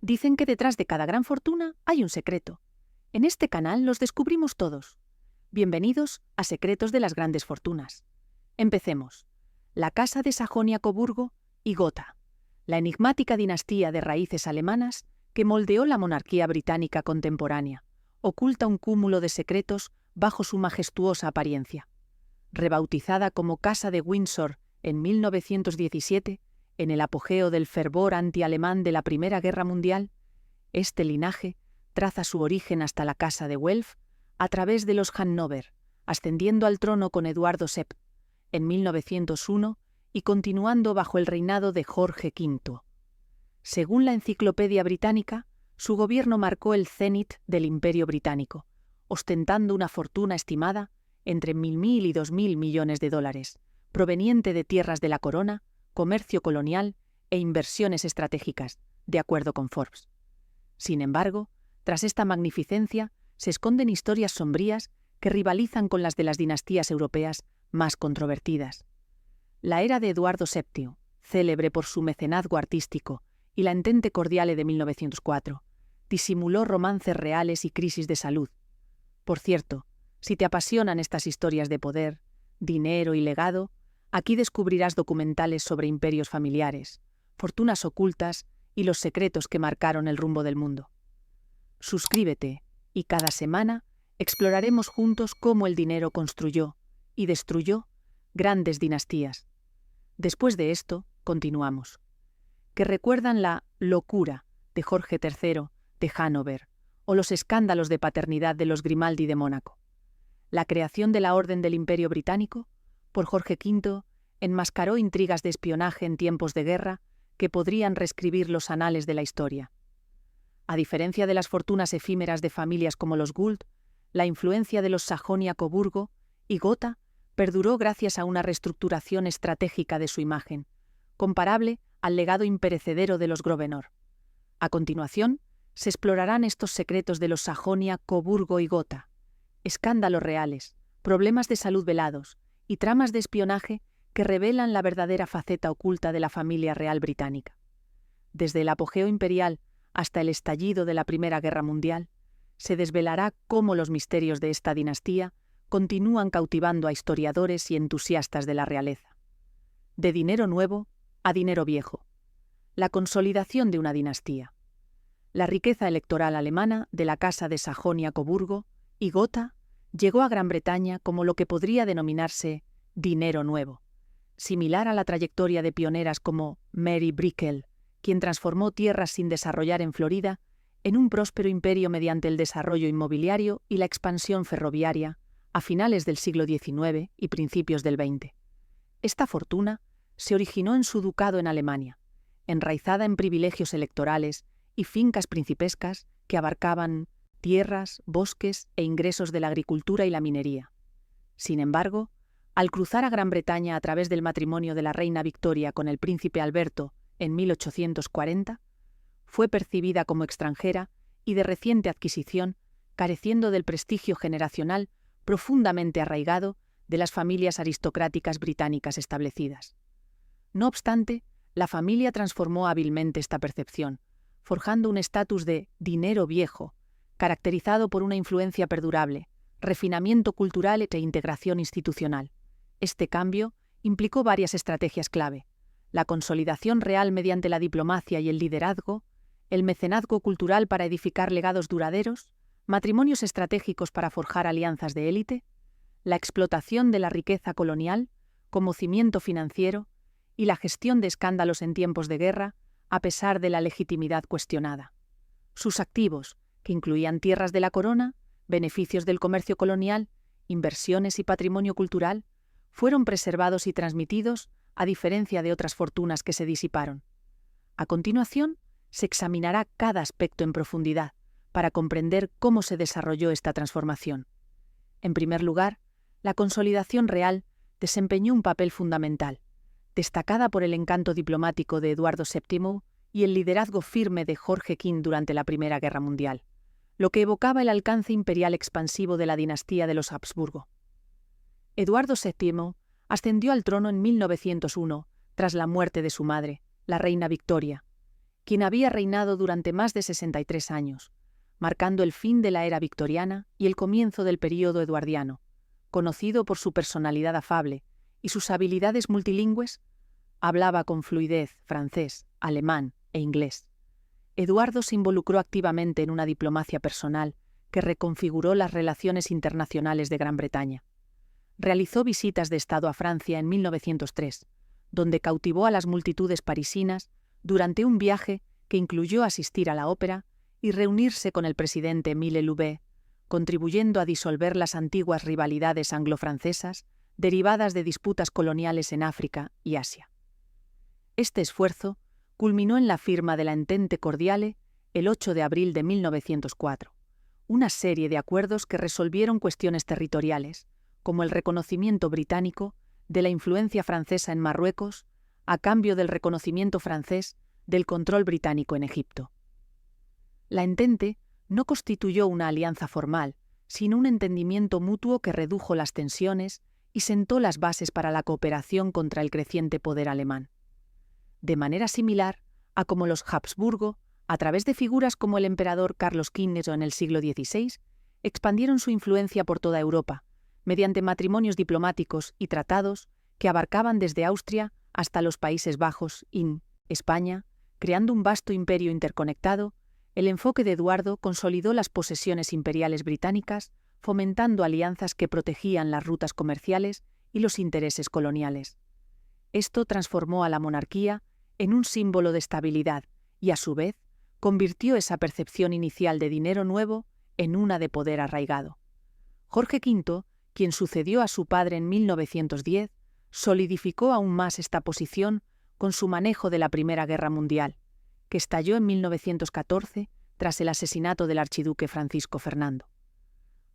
Dicen que detrás de cada gran fortuna hay un secreto. En este canal los descubrimos todos. Bienvenidos a Secretos de las Grandes Fortunas. Empecemos. La Casa de Sajonia-Coburgo y Gotha, la enigmática dinastía de raíces alemanas que moldeó la monarquía británica contemporánea, oculta un cúmulo de secretos bajo su majestuosa apariencia. Rebautizada como Casa de Windsor en 1917, en el apogeo del fervor anti-alemán de la Primera Guerra Mundial, este linaje traza su origen hasta la Casa de Welf a través de los Hannover, ascendiendo al trono con Eduardo VII en 1901 y continuando bajo el reinado de Jorge V. Según la Enciclopedia Británica, su gobierno marcó el cenit del Imperio Británico, ostentando una fortuna estimada entre 1.000 y 2.000 millones de dólares, proveniente de tierras de la corona, comercio colonial e inversiones estratégicas, de acuerdo con Forbes. Sin embargo, tras esta magnificencia se esconden historias sombrías que rivalizan con las de las dinastías europeas más controvertidas. La era de Eduardo VII, célebre por su mecenazgo artístico, y la Entente Cordiale de 1904, disimuló romances reales y crisis de salud. Por cierto, si te apasionan estas historias de poder, dinero y legado, aquí descubrirás documentales sobre imperios familiares, fortunas ocultas y los secretos que marcaron el rumbo del mundo. Suscríbete y cada semana exploraremos juntos cómo el dinero construyó y destruyó grandes dinastías. Después de esto, continuamos. Que recuerdan la locura de Jorge III de Hannover o los escándalos de paternidad de los Grimaldi de Mónaco. La creación de la Orden del Imperio Británico por Jorge V enmascaró intrigas de espionaje en tiempos de guerra que podrían reescribir los anales de la historia. A diferencia de las fortunas efímeras de familias como los Gould, la influencia de los Sajonia-Coburgo y Gotha perduró gracias a una reestructuración estratégica de su imagen, comparable al legado imperecedero de los Grosvenor. A continuación, se explorarán estos secretos de los Sajonia-Coburgo y Gotha, escándalos reales, problemas de salud velados y tramas de espionaje que revelan la verdadera faceta oculta de la familia real británica. Desde el apogeo imperial hasta el estallido de la Primera Guerra Mundial, se desvelará cómo los misterios de esta dinastía continúan cautivando a historiadores y entusiastas de la realeza. De dinero nuevo a dinero viejo. La consolidación de una dinastía. La riqueza electoral alemana de la Casa de Sajonia-Coburgo y Gotha llegó a Gran Bretaña como lo que podría denominarse dinero nuevo, similar a la trayectoria de pioneras como Mary Brickell, quien transformó tierras sin desarrollar en Florida en un próspero imperio mediante el desarrollo inmobiliario y la expansión ferroviaria a finales del siglo XIX y principios del XX. Esta fortuna se originó en su ducado en Alemania, enraizada en privilegios electorales y fincas principescas que abarcaban tierras, bosques e ingresos de la agricultura y la minería. Sin embargo, al cruzar a Gran Bretaña a través del matrimonio de la reina Victoria con el príncipe Alberto en 1840, fue percibida como extranjera y de reciente adquisición, careciendo del prestigio generacional profundamente arraigado de las familias aristocráticas británicas establecidas. No obstante, la familia transformó hábilmente esta percepción, forjando un estatus de dinero viejo, caracterizado por una influencia perdurable, refinamiento cultural e integración institucional. Este cambio implicó varias estrategias clave: la consolidación real mediante la diplomacia y el liderazgo, el mecenazgo cultural para edificar legados duraderos, matrimonios estratégicos para forjar alianzas de élite, la explotación de la riqueza colonial como cimiento financiero y la gestión de escándalos en tiempos de guerra, a pesar de la legitimidad cuestionada. Sus activos, que incluían tierras de la corona, beneficios del comercio colonial, inversiones y patrimonio cultural, fueron preservados y transmitidos, a diferencia de otras fortunas que se disiparon. A continuación, se examinará cada aspecto en profundidad para comprender cómo se desarrolló esta transformación. En primer lugar, la consolidación real desempeñó un papel fundamental, destacada por el encanto diplomático de Eduardo VII y el liderazgo firme de Jorge V durante la Primera Guerra Mundial, lo que evocaba el alcance imperial expansivo de la dinastía de los Habsburgo. Eduardo VII ascendió al trono en 1901 tras la muerte de su madre, la reina Victoria, quien había reinado durante más de 63 años, marcando el fin de la era victoriana y el comienzo del período eduardiano. Conocido por su personalidad afable y sus habilidades multilingües, hablaba con fluidez francés, alemán e inglés. Eduardo se involucró activamente en una diplomacia personal que reconfiguró las relaciones internacionales de Gran Bretaña. Realizó visitas de Estado a Francia en 1903, donde cautivó a las multitudes parisinas durante un viaje que incluyó asistir a la ópera y reunirse con el presidente Émile Loubet, contribuyendo a disolver las antiguas rivalidades anglo-francesas derivadas de disputas coloniales en África y Asia. Este esfuerzo culminó en la firma de la Entente Cordiale el 8 de abril de 1904, una serie de acuerdos que resolvieron cuestiones territoriales, como el reconocimiento británico de la influencia francesa en Marruecos, a cambio del reconocimiento francés del control británico en Egipto. La Entente no constituyó una alianza formal, sino un entendimiento mutuo que redujo las tensiones y sentó las bases para la cooperación contra el creciente poder alemán. De manera similar a como los Habsburgo, a través de figuras como el emperador Carlos V en el siglo XVI, expandieron su influencia por toda Europa, mediante matrimonios diplomáticos y tratados que abarcaban desde Austria hasta los Países Bajos y España, creando un vasto imperio interconectado. El enfoque de Eduardo consolidó las posesiones imperiales británicas, fomentando alianzas que protegían las rutas comerciales y los intereses coloniales. Esto transformó a la monarquía en un símbolo de estabilidad y, a su vez, convirtió esa percepción inicial de dinero nuevo en una de poder arraigado. Jorge V, quien sucedió a su padre en 1910, solidificó aún más esta posición con su manejo de la Primera Guerra Mundial, que estalló en 1914 tras el asesinato del archiduque Francisco Fernando.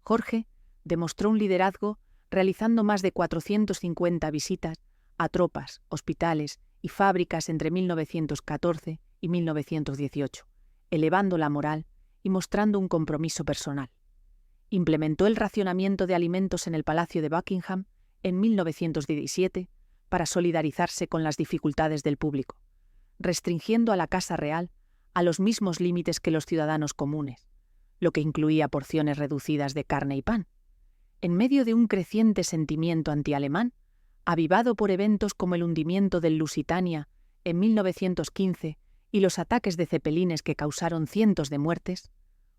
Jorge demostró un liderazgo realizando más de 450 visitas a tropas, hospitales y fábricas entre 1914 y 1918, elevando la moral y mostrando un compromiso personal. Implementó el racionamiento de alimentos en el Palacio de Buckingham en 1917 para solidarizarse con las dificultades del público, restringiendo a la Casa Real a los mismos límites que los ciudadanos comunes, lo que incluía porciones reducidas de carne y pan. En medio de un creciente sentimiento antialemán, avivado por eventos como el hundimiento del Lusitania en 1915 y los ataques de cepelines que causaron cientos de muertes,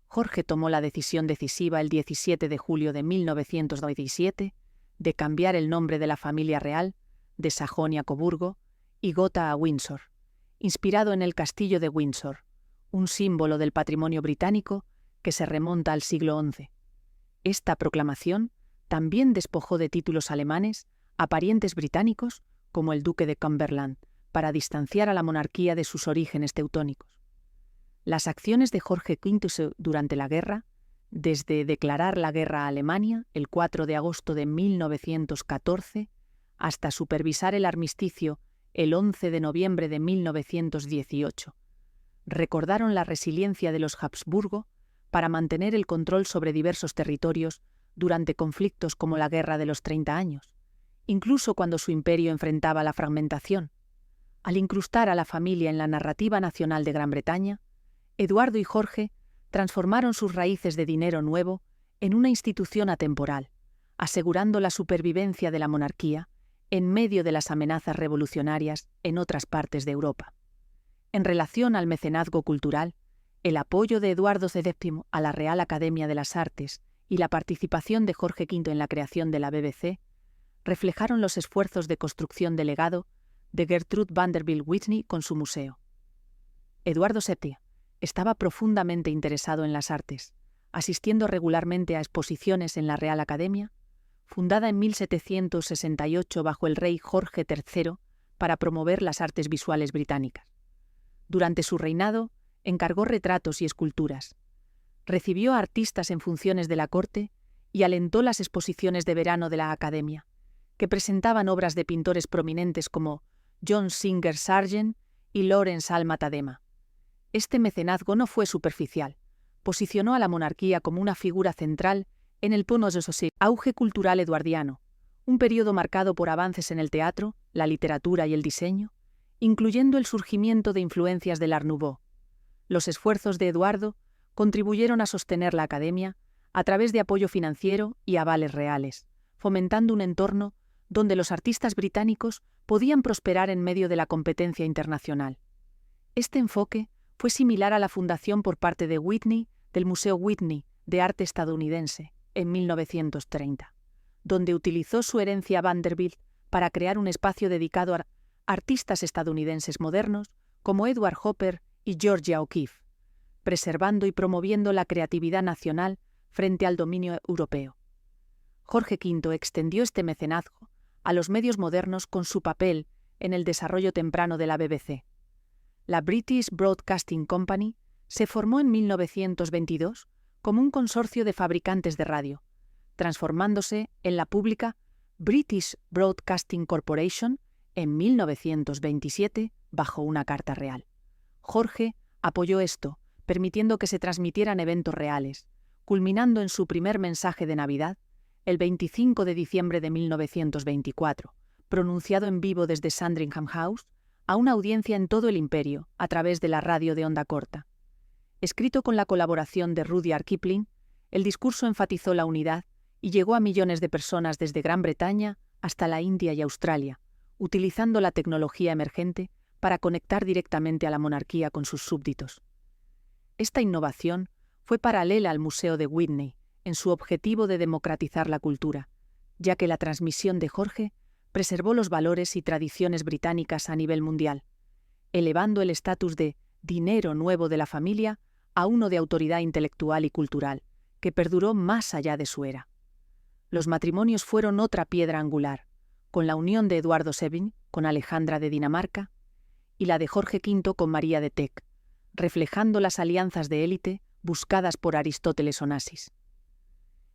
Jorge tomó la decisión decisiva el 17 de julio de 1917 de cambiar el nombre de la familia real de Sajonia-Coburgo y Gotha a Windsor, inspirado en el castillo de Windsor, un símbolo del patrimonio británico que se remonta al siglo XI. Esta proclamación también despojó de títulos alemanes a parientes británicos como el duque de Cumberland, para distanciar a la monarquía de sus orígenes teutónicos. Las acciones de Jorge V durante la guerra, desde declarar la guerra a Alemania el 4 de agosto de 1914 hasta supervisar el armisticio el 11 de noviembre de 1918, recordaron la resiliencia de los Habsburgo para mantener el control sobre diversos territorios durante conflictos como la Guerra de los 30 años, incluso cuando su imperio enfrentaba la fragmentación. Al incrustar a la familia en la narrativa nacional de Gran Bretaña, Eduardo y Jorge transformaron sus raíces de dinero nuevo en una institución atemporal, asegurando la supervivencia de la monarquía en medio de las amenazas revolucionarias en otras partes de Europa. En relación al mecenazgo cultural, el apoyo de Eduardo VII a la Real Academia de las Artes y la participación de Jorge V en la creación de la BBC reflejaron los esfuerzos de construcción de legado de Gertrude Vanderbilt Whitney con su museo. Eduardo VII estaba profundamente interesado en las artes, asistiendo regularmente a exposiciones en la Real Academia, fundada en 1768 bajo el rey Jorge III para promover las artes visuales británicas. Durante su reinado, encargó retratos y esculturas, recibió a artistas en funciones de la corte y alentó las exposiciones de verano de la Academia, que presentaban obras de pintores prominentes como John Singer Sargent y Lawrence Alma Tadema. Este mecenazgo no fue superficial, posicionó a la monarquía como una figura central en el auge cultural eduardiano, un periodo marcado por avances en el teatro, la literatura y el diseño, incluyendo el surgimiento de influencias del Art Nouveau, Los esfuerzos de Eduardo contribuyeron a sostener la academia a través de apoyo financiero y avales reales, fomentando un entorno donde los artistas británicos podían prosperar en medio de la competencia internacional. Este enfoque fue similar a la fundación por parte de Whitney del Museo Whitney de Arte Estadounidense en 1930, donde utilizó su herencia Vanderbilt para crear un espacio dedicado a artistas estadounidenses modernos como Edward Hopper y Georgia O'Keeffe, preservando y promoviendo la creatividad nacional frente al dominio europeo. Jorge V extendió este mecenazgo a los medios modernos con su papel en el desarrollo temprano de la BBC. La British Broadcasting Company se formó en 1922 como un consorcio de fabricantes de radio, transformándose en la pública British Broadcasting Corporation en 1927 bajo una carta real. Jorge apoyó esto, permitiendo que se transmitieran eventos reales, culminando en su primer mensaje de Navidad, el 25 de diciembre de 1924, pronunciado en vivo desde Sandringham House, a una audiencia en todo el imperio, a través de la radio de onda corta. Escrito con la colaboración de Rudyard Kipling, el discurso enfatizó la unidad y llegó a millones de personas desde Gran Bretaña hasta la India y Australia, utilizando la tecnología emergente para conectar directamente a la monarquía con sus súbditos. Esta innovación fue paralela al Museo de Whitney en su objetivo de democratizar la cultura, ya que la transmisión de Jorge preservó los valores y tradiciones británicas a nivel mundial, elevando el estatus de dinero nuevo de la familia a uno de autoridad intelectual y cultural, que perduró más allá de su era. Los matrimonios fueron otra piedra angular, con la unión de Eduardo VII con Alejandra de Dinamarca y la de Jorge V con María de Teck, reflejando las alianzas de élite buscadas por Aristóteles Onassis.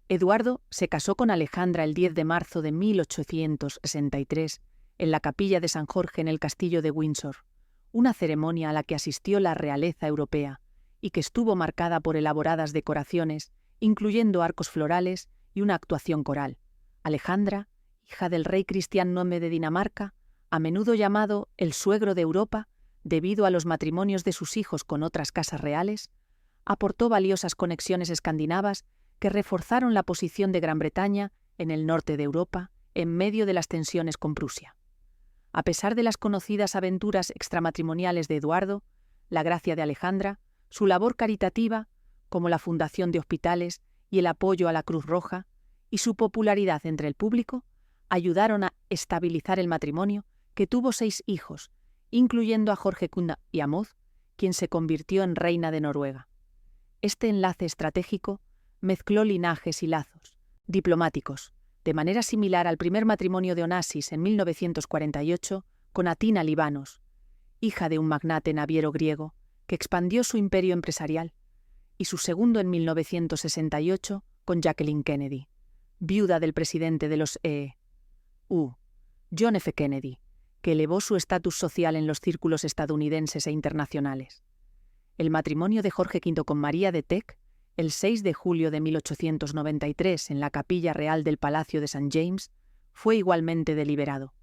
Eduardo se casó con Alejandra el 10 de marzo de 1863 en la capilla de San Jorge en el castillo de Windsor, una ceremonia a la que asistió la realeza europea y que estuvo marcada por elaboradas decoraciones, incluyendo arcos florales y una actuación coral. Alejandra, hija del rey Cristián IX de Dinamarca, a menudo llamado el suegro de Europa, debido a los matrimonios de sus hijos con otras casas reales, aportó valiosas conexiones escandinavas que reforzaron la posición de Gran Bretaña en el norte de Europa, en medio de las tensiones con Prusia. A pesar de las conocidas aventuras extramatrimoniales de Eduardo, la gracia de Alejandra, su labor caritativa, como la fundación de hospitales y el apoyo a la Cruz Roja, y su popularidad entre el público, ayudaron a estabilizar el matrimonio, que tuvo 6 hijos, incluyendo a Jorge Cunda y a Maud, quien se convirtió en reina de Noruega. Este enlace estratégico mezcló linajes y lazos diplomáticos, de manera similar al primer matrimonio de Onassis en 1948 con Atina Libanos, hija de un magnate naviero griego que expandió su imperio empresarial, y su segundo en 1968 con Jacqueline Kennedy, viuda del presidente de los E.U., John F. Kennedy, que elevó su estatus social en los círculos estadounidenses e internacionales. El matrimonio de Jorge V con María de Teck, el 6 de julio de 1893 en la Capilla Real del Palacio de St. James, fue igualmente deliberado.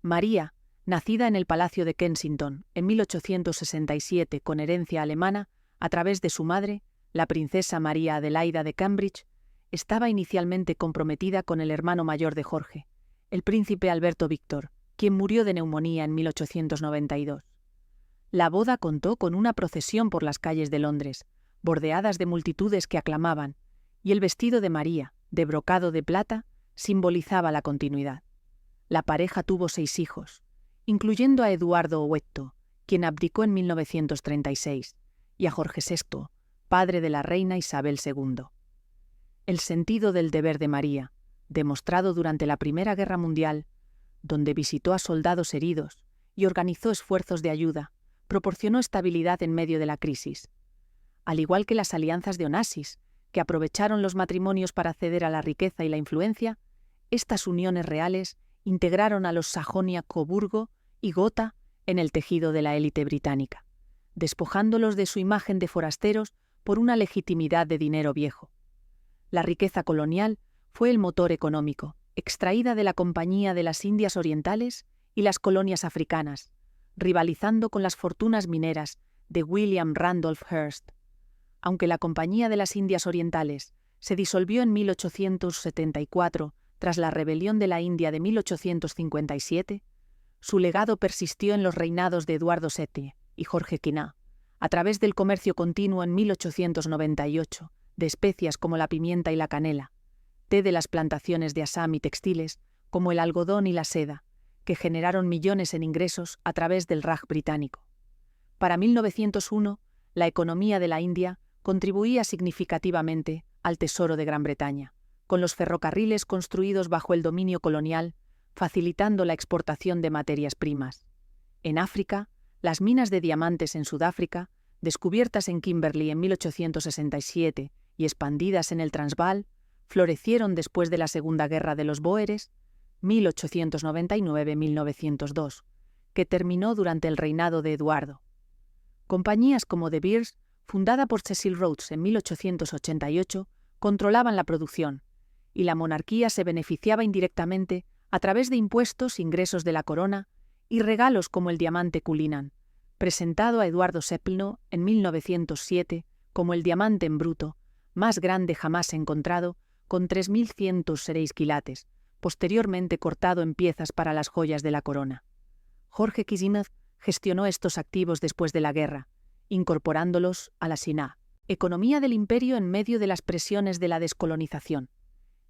María, nacida en el Palacio de Kensington en 1867 con herencia alemana a través de su madre, la princesa María Adelaida de Cambridge, estaba inicialmente comprometida con el hermano mayor de Jorge, el príncipe Alberto Víctor, quien murió de neumonía en 1892. La boda contó con una procesión por las calles de Londres, bordeadas de multitudes que aclamaban, y el vestido de María, de brocado de plata, simbolizaba la continuidad. La pareja tuvo 6 hijos, incluyendo a Eduardo Oweto, quien abdicó en 1936, y a Jorge VI, padre de la reina Isabel II. El sentido del deber de María, demostrado durante la Primera Guerra Mundial, donde visitó a soldados heridos y organizó esfuerzos de ayuda, proporcionó estabilidad en medio de la crisis. Al igual que las alianzas de Onassis, que aprovecharon los matrimonios para acceder a la riqueza y la influencia, estas uniones reales integraron a los Sajonia-Coburgo y Gotha en el tejido de la élite británica, despojándolos de su imagen de forasteros por una legitimidad de dinero viejo. La riqueza colonial fue el motor económico, extraída de la Compañía de las Indias Orientales y las colonias africanas, rivalizando con las fortunas mineras de William Randolph Hearst. Aunque la Compañía de las Indias Orientales se disolvió en 1874 tras la rebelión de la India de 1857, su legado persistió en los reinados de Eduardo VII y Jorge V, a través del comercio continuo en 1898 de especias como la pimienta y la canela, té de las plantaciones de Assam y textiles como el algodón y la seda, que generaron millones en ingresos a través del Raj británico. Para 1901, la economía de la India contribuía significativamente al tesoro de Gran Bretaña, con los ferrocarriles construidos bajo el dominio colonial, facilitando la exportación de materias primas. En África, las minas de diamantes en Sudáfrica, descubiertas en Kimberley en 1867 y expandidas en el Transvaal, florecieron después de la Segunda Guerra de los Bóeres, 1899-1902, que terminó durante el reinado de Eduardo. Compañías como De Beers, fundada por Cecil Rhodes en 1888, controlaban la producción, y la monarquía se beneficiaba indirectamente a través de impuestos, ingresos de la corona y regalos como el diamante Cullinan, presentado a Eduardo VII en 1907 como el diamante en bruto, más grande jamás encontrado, con 3.106 quilates, posteriormente cortado en piezas para las joyas de la corona. Jorge Kizimov gestionó estos activos después de la guerra, incorporándolos a la Sina, economía del imperio en medio de las presiones de la descolonización.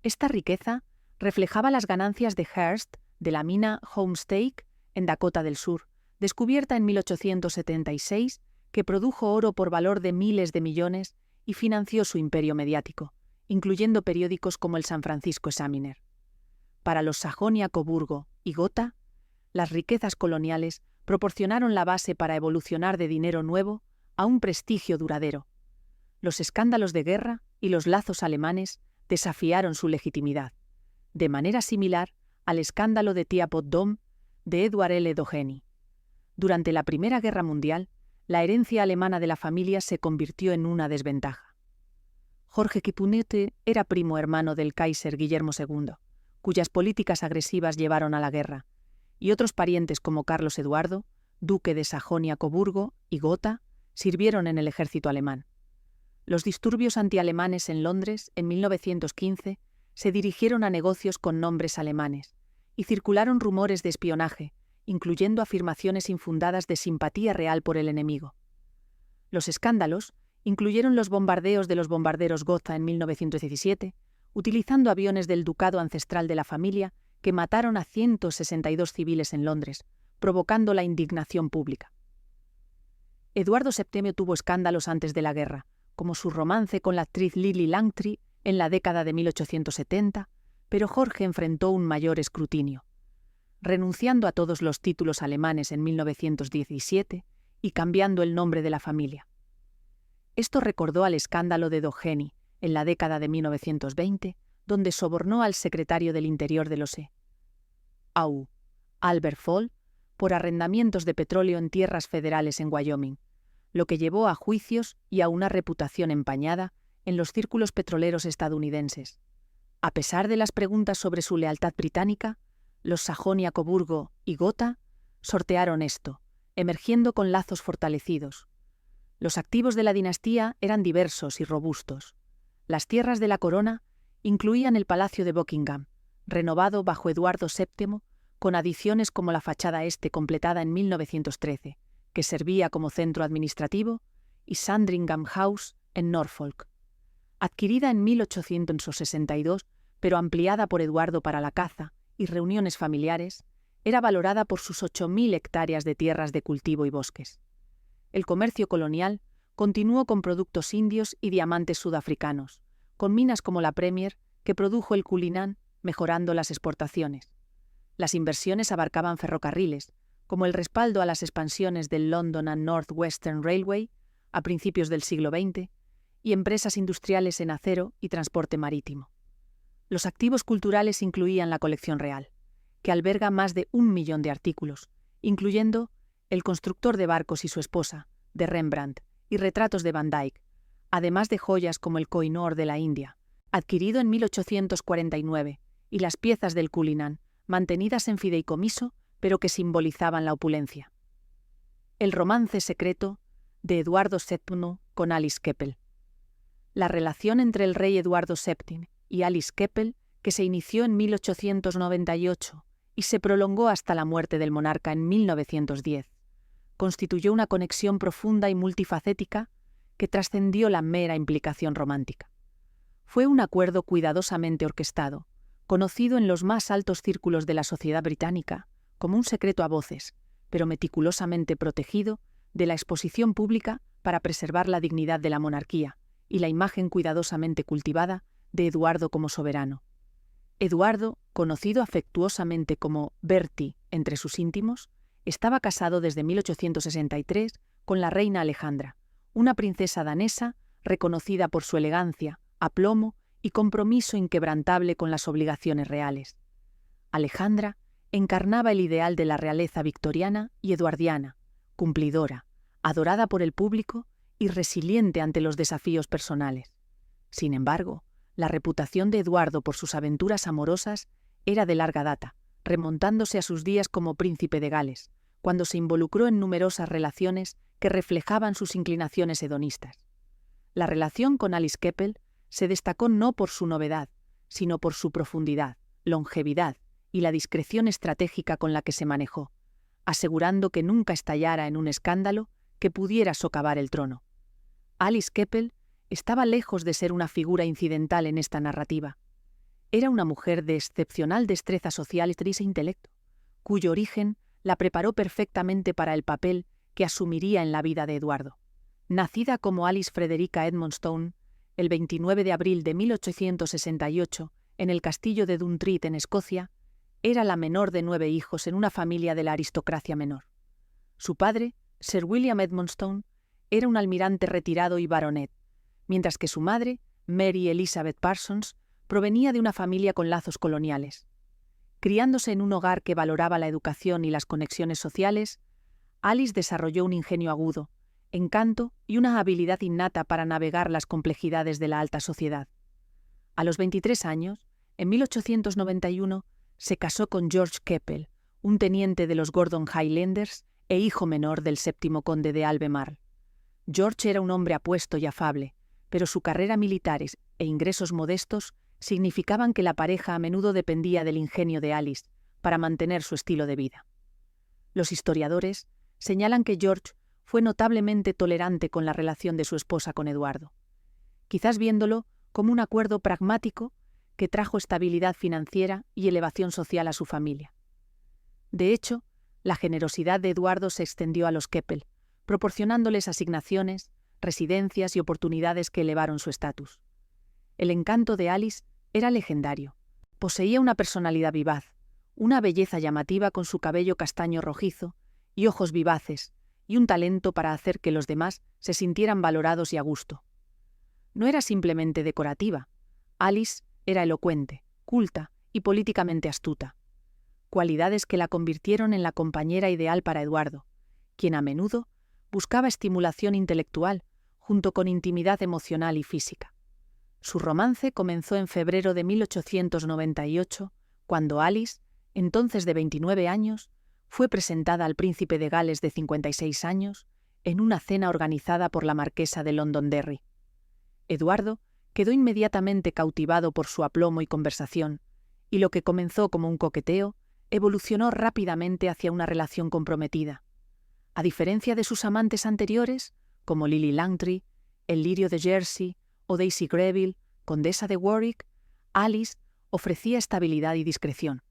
Esta riqueza reflejaba las ganancias de Hearst de la mina Homestake en Dakota del Sur, descubierta en 1876, que produjo oro por valor de miles de millones y financió su imperio mediático, incluyendo periódicos como el San Francisco Examiner. Para los Sajonia-Coburgo y Gotha, las riquezas coloniales proporcionaron la base para evolucionar de dinero nuevo a un prestigio duradero. Los escándalos de guerra y los lazos alemanes desafiaron su legitimidad, de manera similar al escándalo de Teapot Dome de Edward L. Doheny. Durante la Primera Guerra Mundial, la herencia alemana de la familia se convirtió en una desventaja. Jorge Kipunete era primo hermano del Kaiser Guillermo II, cuyas políticas agresivas llevaron a la guerra, y otros parientes como Carlos Eduardo, duque de Sajonia-Coburgo y Gotha, sirvieron en el ejército alemán. Los disturbios antialemanes en Londres, en 1915, se dirigieron a negocios con nombres alemanes, y circularon rumores de espionaje, incluyendo afirmaciones infundadas de simpatía real por el enemigo. Los escándalos incluyeron los bombardeos de los bombarderos Gotha en 1917, utilizando aviones del ducado ancestral de la familia que mataron a 162 civiles en Londres, provocando la indignación pública. Eduardo VII tuvo escándalos antes de la guerra, como su romance con la actriz Lily Langtry en la década de 1870, pero Jorge enfrentó un mayor escrutinio, renunciando a todos los títulos alemanes en 1917 y cambiando el nombre de la familia. Esto recordó al escándalo de Doheny en la década de 1920, donde sobornó al secretario del Interior de los E.A.U., Albert Fall, por arrendamientos de petróleo en tierras federales en Wyoming, lo que llevó a juicios y a una reputación empañada en los círculos petroleros estadounidenses. A pesar de las preguntas sobre su lealtad británica, los Sajonia-Coburgo y Gotha sortearon esto, emergiendo con lazos fortalecidos. Los activos de la dinastía eran diversos y robustos. Las tierras de la corona incluían el Palacio de Buckingham, renovado bajo Eduardo VII, con adiciones como la fachada este completada en 1913, que servía como centro administrativo, y Sandringham House en Norfolk. Adquirida en 1862, pero ampliada por Eduardo para la caza y reuniones familiares, era valorada por sus 8.000 hectáreas de tierras de cultivo y bosques. El comercio colonial continuó con productos indios y diamantes sudafricanos, con minas como la Premier, que produjo el Cullinan, mejorando las exportaciones. Las inversiones abarcaban ferrocarriles, como el respaldo a las expansiones del London and North Western Railway a principios del siglo XX, y empresas industriales en acero y transporte marítimo. Los activos culturales incluían la colección real, que alberga más de 1 millón de artículos, incluyendo El constructor de barcos y su esposa, de Rembrandt, y retratos de Van Dyck, además de joyas como el Koh-i-Noor de la India, adquirido en 1849, y las piezas del Cullinan, mantenidas en fideicomiso, pero que simbolizaban la opulencia. El romance secreto de Eduardo VII con Alice Keppel. La relación entre el rey Eduardo VII y Alice Keppel, que se inició en 1898 y se prolongó hasta la muerte del monarca en 1910, constituyó una conexión profunda y multifacética que trascendió la mera implicación romántica. Fue un acuerdo cuidadosamente orquestado, conocido en los más altos círculos de la sociedad británica como un secreto a voces, pero meticulosamente protegido de la exposición pública para preservar la dignidad de la monarquía y la imagen cuidadosamente cultivada de Eduardo como soberano. Eduardo, conocido afectuosamente como Bertie entre sus íntimos, estaba casado desde 1863 con la reina Alejandra, una princesa danesa reconocida por su elegancia, aplomo y compromiso inquebrantable con las obligaciones reales. Alejandra encarnaba el ideal de la realeza victoriana y eduardiana, cumplidora, adorada por el público y resiliente ante los desafíos personales. Sin embargo, la reputación de Eduardo por sus aventuras amorosas era de larga data, remontándose a sus días como príncipe de Gales, cuando se involucró en numerosas relaciones que reflejaban sus inclinaciones hedonistas. La relación con Alice Keppel se destacó no por su novedad, sino por su profundidad, longevidad y la discreción estratégica con la que se manejó, asegurando que nunca estallara en un escándalo que pudiera socavar el trono. Alice Keppel estaba lejos de ser una figura incidental en esta narrativa. Era una mujer de excepcional destreza social e intelecto, cuyo origen la preparó perfectamente para el papel que asumiría en la vida de Eduardo. Nacida como Alice Frederica Edmonstone, el 29 de abril de 1868, en el castillo de Duntreat, en Escocia, era la menor de 9 hijos en una familia de la aristocracia menor. Su padre, Sir William Edmonstone, era un almirante retirado y baronet, mientras que su madre, Mary Elizabeth Parsons, provenía de una familia con lazos coloniales. Criándose en un hogar que valoraba la educación y las conexiones sociales, Alice desarrolló un ingenio agudo, encanto y una habilidad innata para navegar las complejidades de la alta sociedad. A los 23 años, en 1891, se casó con George Keppel, un teniente de los Gordon Highlanders e hijo menor del 7º conde de Albemarle. George era un hombre apuesto y afable, pero su carrera militar e ingresos modestos significaban que la pareja a menudo dependía del ingenio de Alice para mantener su estilo de vida. Los historiadores señalan que George fue notablemente tolerante con la relación de su esposa con Eduardo, quizás viéndolo como un acuerdo pragmático que trajo estabilidad financiera y elevación social a su familia. De hecho, la generosidad de Eduardo se extendió a los Keppel, proporcionándoles asignaciones, residencias y oportunidades que elevaron su estatus. El encanto de Alice era legendario. Poseía una personalidad vivaz, una belleza llamativa con su cabello castaño rojizo y ojos vivaces, y un talento para hacer que los demás se sintieran valorados y a gusto. No era simplemente decorativa. Alice era elocuente, culta y políticamente astuta, cualidades que la convirtieron en la compañera ideal para Eduardo, quien a menudo buscaba estimulación intelectual junto con intimidad emocional y física. Su romance comenzó en febrero de 1898, cuando Alice, entonces de 29 años, fue presentada al príncipe de Gales de 56 años en una cena organizada por la marquesa de Londonderry. Eduardo quedó inmediatamente cautivado por su aplomo y conversación, y lo que comenzó como un coqueteo evolucionó rápidamente hacia una relación comprometida. A diferencia de sus amantes anteriores, como Lily Langtry, el Lirio de Jersey o Daisy Greville, condesa de Warwick, Alice ofrecía estabilidad y discreción.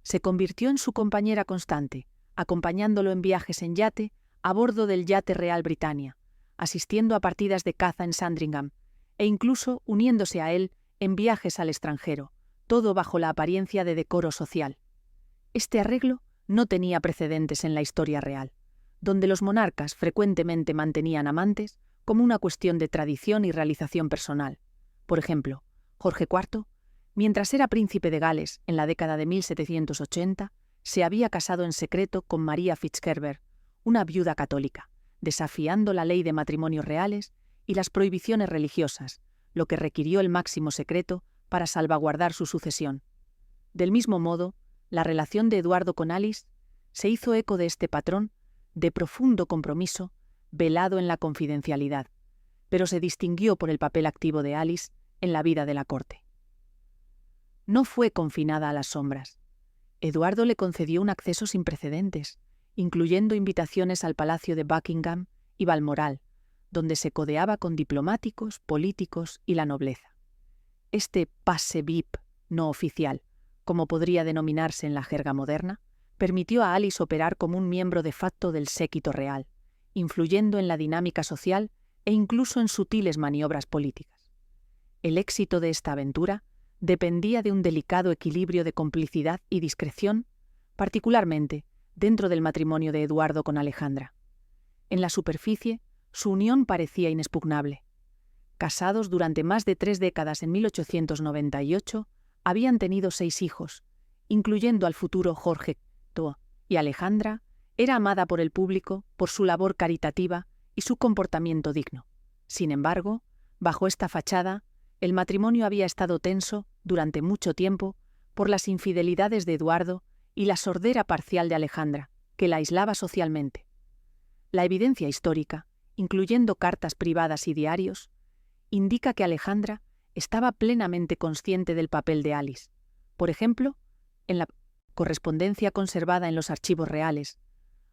Se convirtió en su compañera constante, acompañándolo en viajes en yate a bordo del yate Real Britannia, asistiendo a partidas de caza en Sandringham e incluso uniéndose a él en viajes al extranjero, todo bajo la apariencia de decoro social. Este arreglo no tenía precedentes en la historia real, donde los monarcas frecuentemente mantenían amantes como una cuestión de tradición y realización personal. Por ejemplo, Jorge IV, mientras era príncipe de Gales en la década de 1780, se había casado en secreto con María Fitzherbert, una viuda católica, desafiando la ley de matrimonios reales y las prohibiciones religiosas, lo que requirió el máximo secreto para salvaguardar su sucesión. Del mismo modo, la relación de Eduardo con Alice se hizo eco de este patrón de profundo compromiso velado en la confidencialidad, pero se distinguió por el papel activo de Alice en la vida de la corte. No fue confinada a las sombras. Eduardo le concedió un acceso sin precedentes, incluyendo invitaciones al Palacio de Buckingham y Balmoral, donde se codeaba con diplomáticos, políticos y la nobleza. Este pase VIP no oficial, como podría denominarse en la jerga moderna, permitió a Alice operar como un miembro de facto del séquito real, influyendo en la dinámica social e incluso en sutiles maniobras políticas. El éxito de esta aventura dependía de un delicado equilibrio de complicidad y discreción, particularmente dentro del matrimonio de Eduardo con Alejandra. En la superficie, su unión parecía inexpugnable. Casados durante más de 3 décadas en 1898, habían tenido 6 hijos, incluyendo al futuro Jorge II, y Alejandra era amada por el público por su labor caritativa y su comportamiento digno. Sin embargo, bajo esta fachada, el matrimonio había estado tenso durante mucho tiempo por las infidelidades de Eduardo y la sordera parcial de Alejandra, que la aislaba socialmente. La evidencia histórica, incluyendo cartas privadas y diarios, indica que Alejandra estaba plenamente consciente del papel de Alice. Por ejemplo, en la correspondencia conservada en los archivos reales,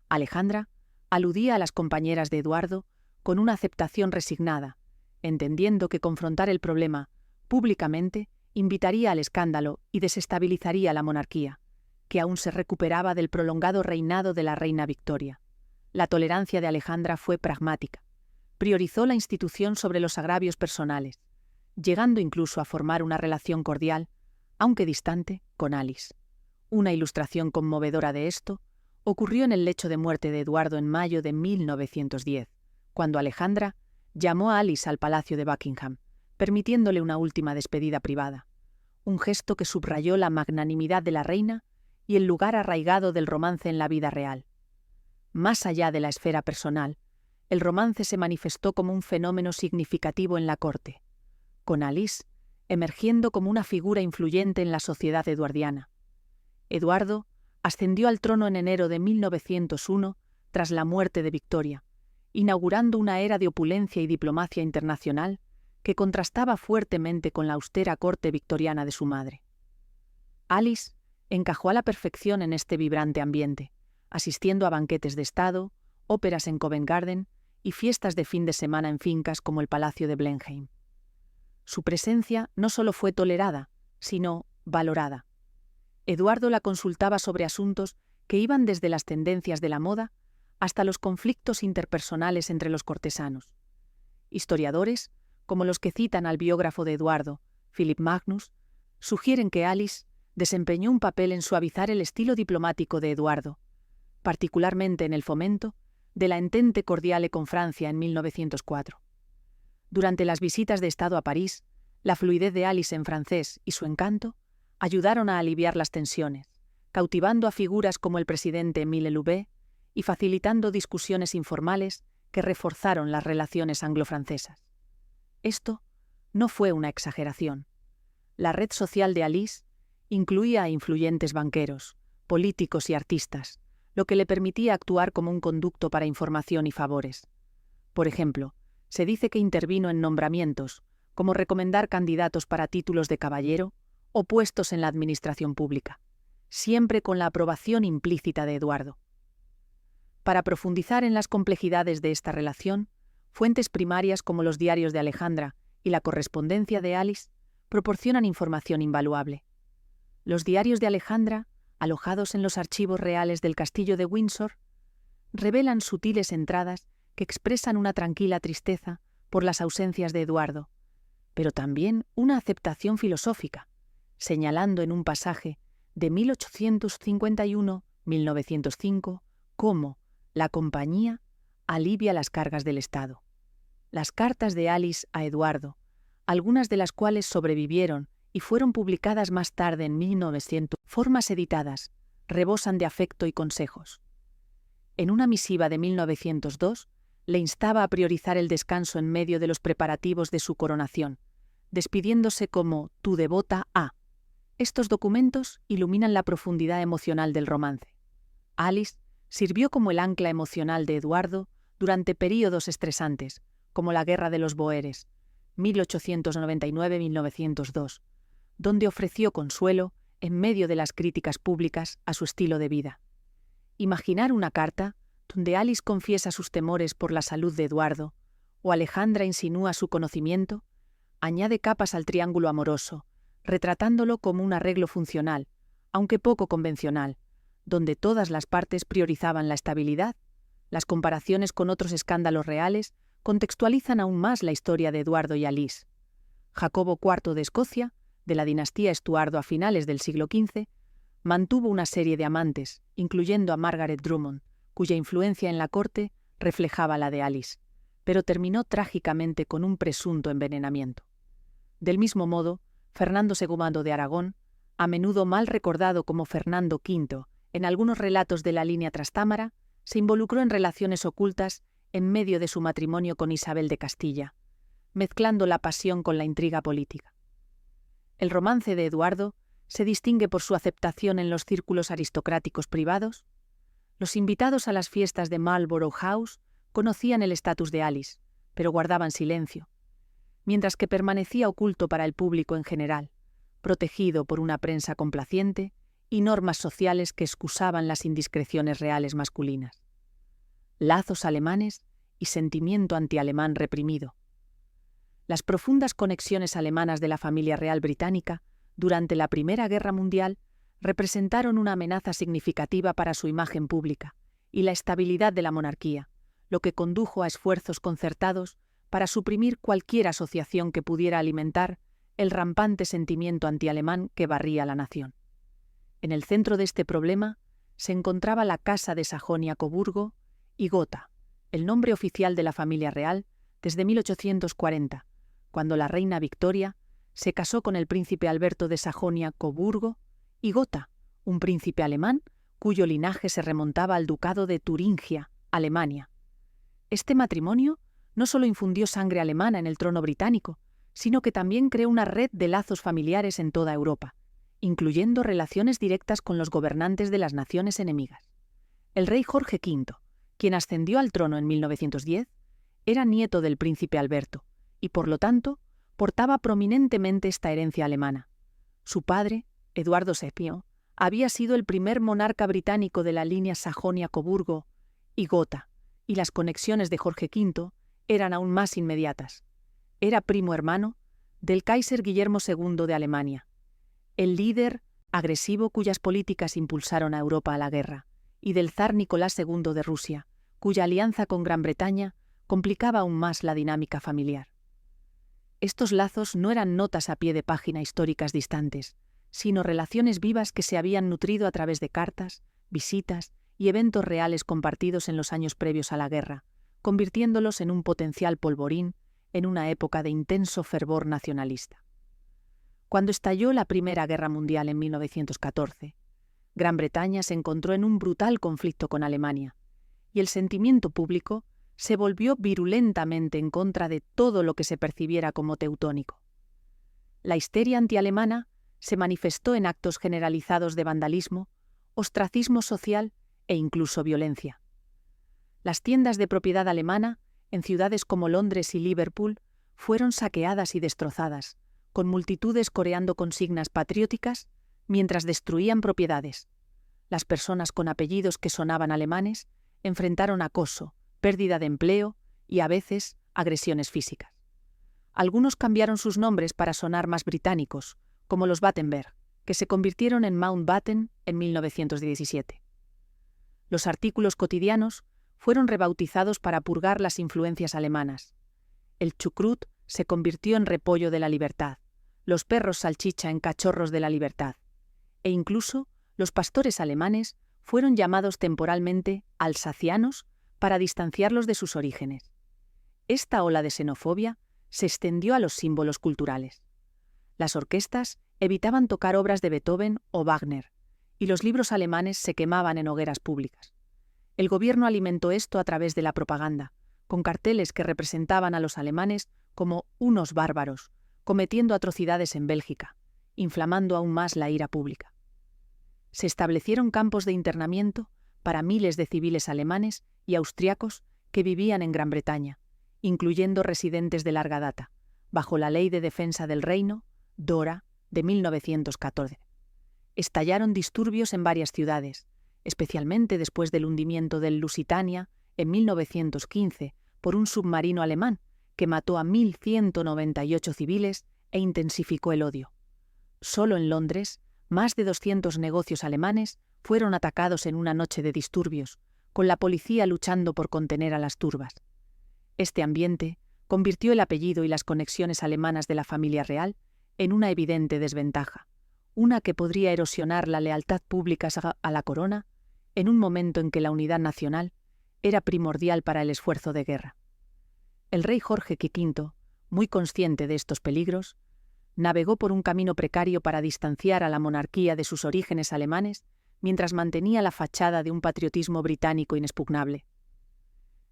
Alejandra aludía a las compañeras de Eduardo con una aceptación resignada, entendiendo que confrontar el problema públicamente invitaría al escándalo y desestabilizaría la monarquía, que aún se recuperaba del prolongado reinado de la reina Victoria. La tolerancia de Alejandra fue pragmática. Priorizó la institución sobre los agravios personales, llegando incluso a formar una relación cordial, aunque distante, con Alice. Una ilustración conmovedora de esto ocurrió en el lecho de muerte de Eduardo en mayo de 1910, cuando Alejandra llamó a Alice al Palacio de Buckingham, permitiéndole una última despedida privada, un gesto que subrayó la magnanimidad de la reina y el lugar arraigado del romance en la vida real. Más allá de la esfera personal, el romance se manifestó como un fenómeno significativo en la corte, con Alice emergiendo como una figura influyente en la sociedad eduardiana. Eduardo ascendió al trono en enero de 1901 tras la muerte de Victoria, inaugurando una era de opulencia y diplomacia internacional que contrastaba fuertemente con la austera corte victoriana de su madre. Alice encajó a la perfección en este vibrante ambiente, asistiendo a banquetes de Estado, óperas en Covent Garden y fiestas de fin de semana en fincas como el Palacio de Blenheim. Su presencia no solo fue tolerada, sino valorada. Eduardo la consultaba sobre asuntos que iban desde las tendencias de la moda hasta los conflictos interpersonales entre los cortesanos. Historiadores, como los que citan al biógrafo de Eduardo, Philip Magnus, sugieren que Alice desempeñó un papel en suavizar el estilo diplomático de Eduardo, particularmente en el fomento de la entente cordiale con Francia en 1904. Durante las visitas de Estado a París, la fluidez de Alice en francés y su encanto ayudaron a aliviar las tensiones, cautivando a figuras como el presidente Émile Loubet y facilitando discusiones informales que reforzaron las relaciones anglo-francesas. Esto no fue una exageración. La red social de Alice incluía a influyentes banqueros, políticos y artistas, lo que le permitía actuar como un conducto para información y favores. Por ejemplo, se dice que intervino en nombramientos, como recomendar candidatos para títulos de caballero o puestos en la administración pública, siempre con la aprobación implícita de Eduardo. Para profundizar en las complejidades de esta relación, fuentes primarias como los diarios de Alejandra y la correspondencia de Alice proporcionan información invaluable. Los diarios de Alejandra, alojados en los archivos reales del castillo de Windsor, revelan sutiles entradas que expresan una tranquila tristeza por las ausencias de Eduardo, pero también una aceptación filosófica, señalando en un pasaje de 1851-1905 cómo la compañía alivia las cargas del Estado. Las cartas de Alice a Eduardo, algunas de las cuales sobrevivieron y fueron publicadas más tarde en 1900, formas editadas, rebosan de afecto y consejos. En una misiva de 1902, le instaba a priorizar el descanso en medio de los preparativos de su coronación, despidiéndose como «tu devota A». Estos documentos iluminan la profundidad emocional del romance. Alice sirvió como el ancla emocional de Eduardo durante períodos estresantes, como la Guerra de los Bóeres, 1899-1902, donde ofreció consuelo en medio de las críticas públicas a su estilo de vida. Imaginar una carta donde Alice confiesa sus temores por la salud de Eduardo, o Alejandra insinúa su conocimiento, añade capas al triángulo amoroso, retratándolo como un arreglo funcional, aunque poco convencional, donde todas las partes priorizaban la estabilidad. Las comparaciones con otros escándalos reales contextualizan aún más la historia de Eduardo y Alice. Jacobo IV de Escocia, de la dinastía Estuardo a finales del siglo XV, mantuvo una serie de amantes, incluyendo a Margaret Drummond, cuya influencia en la corte reflejaba la de Alice, pero terminó trágicamente con un presunto envenenamiento. Del mismo modo, Fernando II de Aragón, a menudo mal recordado como Fernando V en algunos relatos de la línea Trastámara, se involucró en relaciones ocultas en medio de su matrimonio con Isabel de Castilla, mezclando la pasión con la intriga política. El romance de Eduardo se distingue por su aceptación en los círculos aristocráticos privados. Los invitados a las fiestas de Marlborough House conocían el estatus de Alice, pero guardaban silencio, mientras que permanecía oculto para el público en general, protegido por una prensa complaciente y normas sociales que excusaban las indiscreciones reales masculinas. Lazos alemanes y sentimiento antialemán reprimido. Las profundas conexiones alemanas de la familia real británica durante la Primera Guerra Mundial representaron una amenaza significativa para su imagen pública y la estabilidad de la monarquía, lo que condujo a esfuerzos concertados para suprimir cualquier asociación que pudiera alimentar el rampante sentimiento antialemán que barría la nación. En el centro de este problema se encontraba la Casa de Sajonia-Coburgo y Gotha, el nombre oficial de la familia real desde 1840, cuando la reina Victoria se casó con el príncipe Alberto de Sajonia-Coburgo y Gotha, un príncipe alemán cuyo linaje se remontaba al ducado de Turingia, Alemania. Este matrimonio no solo infundió sangre alemana en el trono británico, sino que también creó una red de lazos familiares en toda Europa, incluyendo relaciones directas con los gobernantes de las naciones enemigas. El rey Jorge V, quien ascendió al trono en 1910, era nieto del príncipe Alberto y, por lo tanto, portaba prominentemente esta herencia alemana. Su padre, Eduardo VII, había sido el primer monarca británico de la línea Sajonia-Coburgo y Gotha, y las conexiones de Jorge V eran aún más inmediatas. Era primo hermano del Kaiser Guillermo II de Alemania, el líder agresivo cuyas políticas impulsaron a Europa a la guerra, y del zar Nicolás II de Rusia, cuya alianza con Gran Bretaña complicaba aún más la dinámica familiar. Estos lazos no eran notas a pie de página históricas distantes, sino relaciones vivas que se habían nutrido a través de cartas, visitas y eventos reales compartidos en los años previos a la guerra, convirtiéndolos en un potencial polvorín en una época de intenso fervor nacionalista. Cuando estalló la Primera Guerra Mundial en 1914, Gran Bretaña se encontró en un brutal conflicto con Alemania, y el sentimiento público se volvió virulentamente en contra de todo lo que se percibiera como teutónico. La histeria antialemana se manifestó en actos generalizados de vandalismo, ostracismo social e incluso violencia. Las tiendas de propiedad alemana, en ciudades como Londres y Liverpool, fueron saqueadas y destrozadas, con multitudes coreando consignas patrióticas mientras destruían propiedades. Las personas con apellidos que sonaban alemanes enfrentaron acoso, pérdida de empleo y, a veces, agresiones físicas. Algunos cambiaron sus nombres para sonar más británicos, como los Battenberg, que se convirtieron en Mountbatten en 1917. Los artículos cotidianos fueron rebautizados para purgar las influencias alemanas. El chucrut se convirtió en repollo de la libertad, los perros salchicha en cachorros de la libertad, e incluso los pastores alemanes fueron llamados temporalmente alsacianos para distanciarlos de sus orígenes. Esta ola de xenofobia se extendió a los símbolos culturales. Las orquestas evitaban tocar obras de Beethoven o Wagner, y los libros alemanes se quemaban en hogueras públicas. El gobierno alimentó esto a través de la propaganda, con carteles que representaban a los alemanes como unos bárbaros, cometiendo atrocidades en Bélgica, inflamando aún más la ira pública. Se establecieron campos de internamiento para miles de civiles alemanes y austriacos que vivían en Gran Bretaña, incluyendo residentes de larga data, bajo la Ley de Defensa del Reino, DORA, de 1914. Estallaron disturbios en varias ciudades, especialmente después del hundimiento del Lusitania en 1915 por un submarino alemán que mató a 1.198 civiles e intensificó el odio. Solo en Londres, más de 200 negocios alemanes fueron atacados en una noche de disturbios, con la policía luchando por contener a las turbas. Este ambiente convirtió el apellido y las conexiones alemanas de la familia real en una evidente desventaja, una que podría erosionar la lealtad pública a la corona en un momento en que la unidad nacional era primordial para el esfuerzo de guerra. El rey Jorge V, muy consciente de estos peligros, navegó por un camino precario para distanciar a la monarquía de sus orígenes alemanes mientras mantenía la fachada de un patriotismo británico inexpugnable.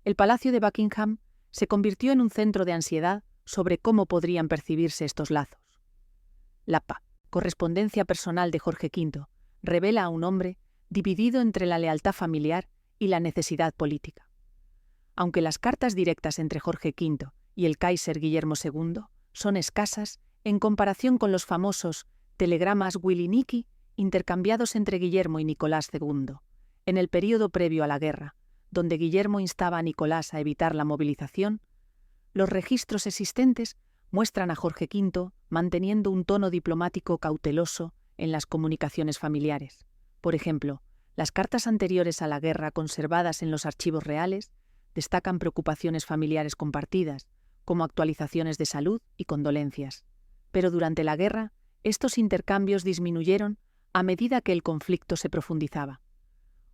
El Palacio de Buckingham se convirtió en un centro de ansiedad sobre cómo podrían percibirse estos lazos. La correspondencia personal de Jorge V revela a un hombre dividido entre la lealtad familiar y la necesidad política. Aunque las cartas directas entre Jorge V y el Kaiser Guillermo II son escasas en comparación con los famosos telegramas Willy-Niki intercambiados entre Guillermo y Nicolás II, en el período previo a la guerra, donde Guillermo instaba a Nicolás a evitar la movilización, los registros existentes muestran a Jorge V manteniendo un tono diplomático cauteloso en las comunicaciones familiares. Por ejemplo, las cartas anteriores a la guerra conservadas en los archivos reales destacan preocupaciones familiares compartidas, como actualizaciones de salud y condolencias. Pero durante la guerra, estos intercambios disminuyeron a medida que el conflicto se profundizaba.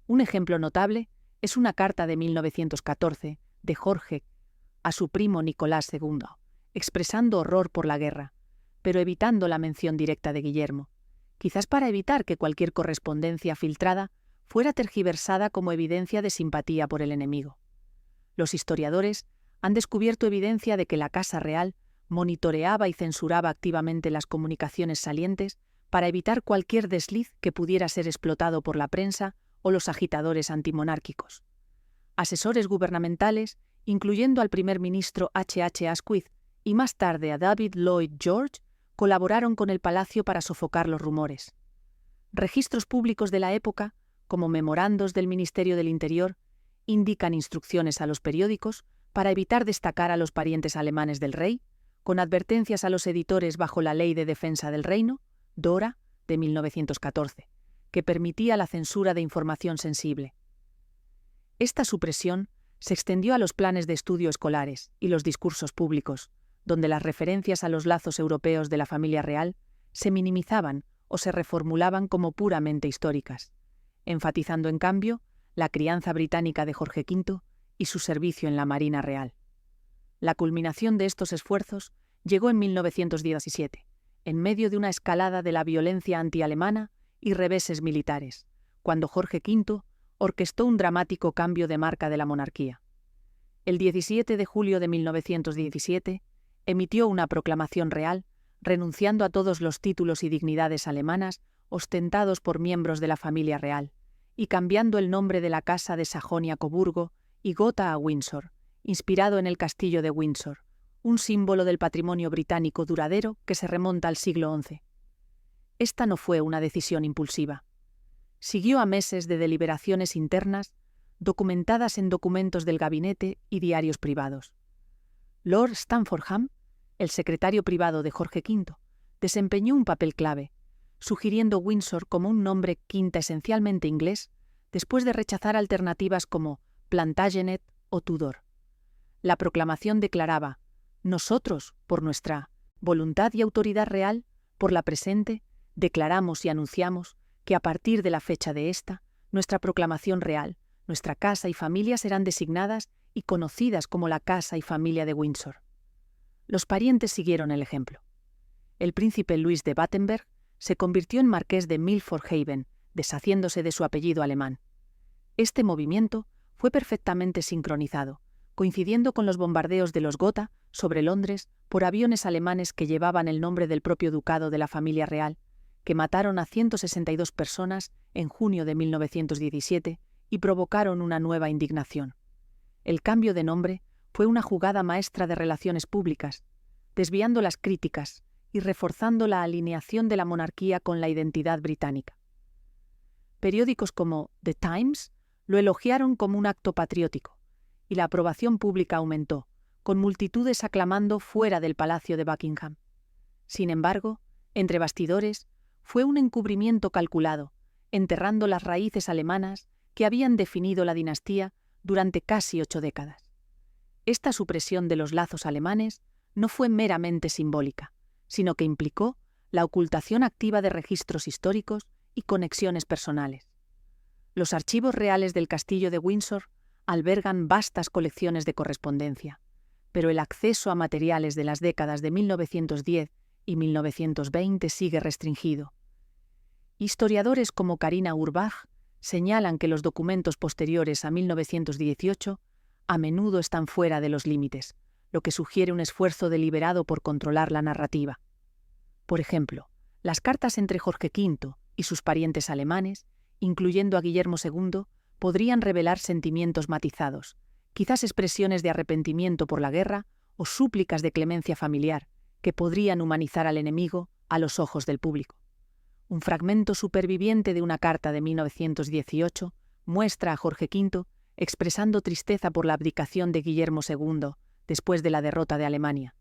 Un ejemplo notable es una carta de 1914 de Jorge a su primo Nicolás II, expresando horror por la guerra, pero evitando la mención directa de Guillermo, quizás para evitar que cualquier correspondencia filtrada fuera tergiversada como evidencia de simpatía por el enemigo. Los historiadores han descubierto evidencia de que la Casa Real monitoreaba y censuraba activamente las comunicaciones salientes para evitar cualquier desliz que pudiera ser explotado por la prensa o los agitadores antimonárquicos. Asesores gubernamentales, incluyendo al primer ministro H. Asquith y más tarde a David Lloyd George, colaboraron con el palacio para sofocar los rumores. Registros públicos de la época, como memorandos del Ministerio del Interior, indican instrucciones a los periódicos para evitar destacar a los parientes alemanes del rey, con advertencias a los editores bajo la Ley de Defensa del Reino, DORA, de 1914, que permitía la censura de información sensible. Esta supresión se extendió a los planes de estudio escolares y los discursos públicos, donde las referencias a los lazos europeos de la familia real se minimizaban o se reformulaban como puramente históricas, enfatizando en cambio la crianza británica de Jorge V y su servicio en la Marina Real. La culminación de estos esfuerzos llegó en 1917, en medio de una escalada de la violencia antialemana y reveses militares, cuando Jorge V orquestó un dramático cambio de marca de la monarquía. El 17 de julio de 1917 emitió una proclamación real, renunciando a todos los títulos y dignidades alemanas ostentados por miembros de la familia real, y cambiando el nombre de la Casa de Sajonia-Coburgo y Gotha a Windsor, inspirado en el castillo de Windsor, un símbolo del patrimonio británico duradero que se remonta al siglo XI. Esta no fue una decisión impulsiva. Siguió a meses de deliberaciones internas, documentadas en documentos del gabinete y diarios privados. Lord Stamfordham, el secretario privado de Jorge V, desempeñó un papel clave, sugiriendo Windsor como un nombre quinta esencialmente inglés, después de rechazar alternativas como Plantagenet o Tudor. La proclamación declaraba: nosotros, por nuestra voluntad y autoridad real, por la presente, declaramos y anunciamos que a partir de la fecha de esta, nuestra proclamación real, nuestra casa y familia serán designadas y conocidas como la Casa y Familia de Windsor. Los parientes siguieron el ejemplo. El príncipe Luis de Battenberg se convirtió en marqués de Milford Haven, deshaciéndose de su apellido alemán. Este movimiento fue perfectamente sincronizado, coincidiendo con los bombardeos de los Gotha sobre Londres por aviones alemanes que llevaban el nombre del propio ducado de la familia real, que mataron a 162 personas en junio de 1917 y provocaron una nueva indignación. El cambio de nombre fue una jugada maestra de relaciones públicas, desviando las críticas y reforzando la alineación de la monarquía con la identidad británica. Periódicos como The Times lo elogiaron como un acto patriótico, y la aprobación pública aumentó, con multitudes aclamando fuera del Palacio de Buckingham. Sin embargo, entre bastidores, fue un encubrimiento calculado, enterrando las raíces alemanas que habían definido la dinastía durante casi 8 décadas. Esta supresión de los lazos alemanes no fue meramente simbólica, sino que implicó la ocultación activa de registros históricos y conexiones personales. Los archivos reales del castillo de Windsor albergan vastas colecciones de correspondencia, pero el acceso a materiales de las décadas de 1910 y 1920 sigue restringido. Historiadores como Carina Urbach señalan que los documentos posteriores a 1918 a menudo están fuera de los límites, lo que sugiere un esfuerzo deliberado por controlar la narrativa. Por ejemplo, las cartas entre Jorge V y sus parientes alemanes, incluyendo a Guillermo II, podrían revelar sentimientos matizados, quizás expresiones de arrepentimiento por la guerra o súplicas de clemencia familiar, que podrían humanizar al enemigo a los ojos del público. Un fragmento superviviente de una carta de 1918 muestra a Jorge V expresando tristeza por la abdicación de Guillermo II después de la derrota de Alemania,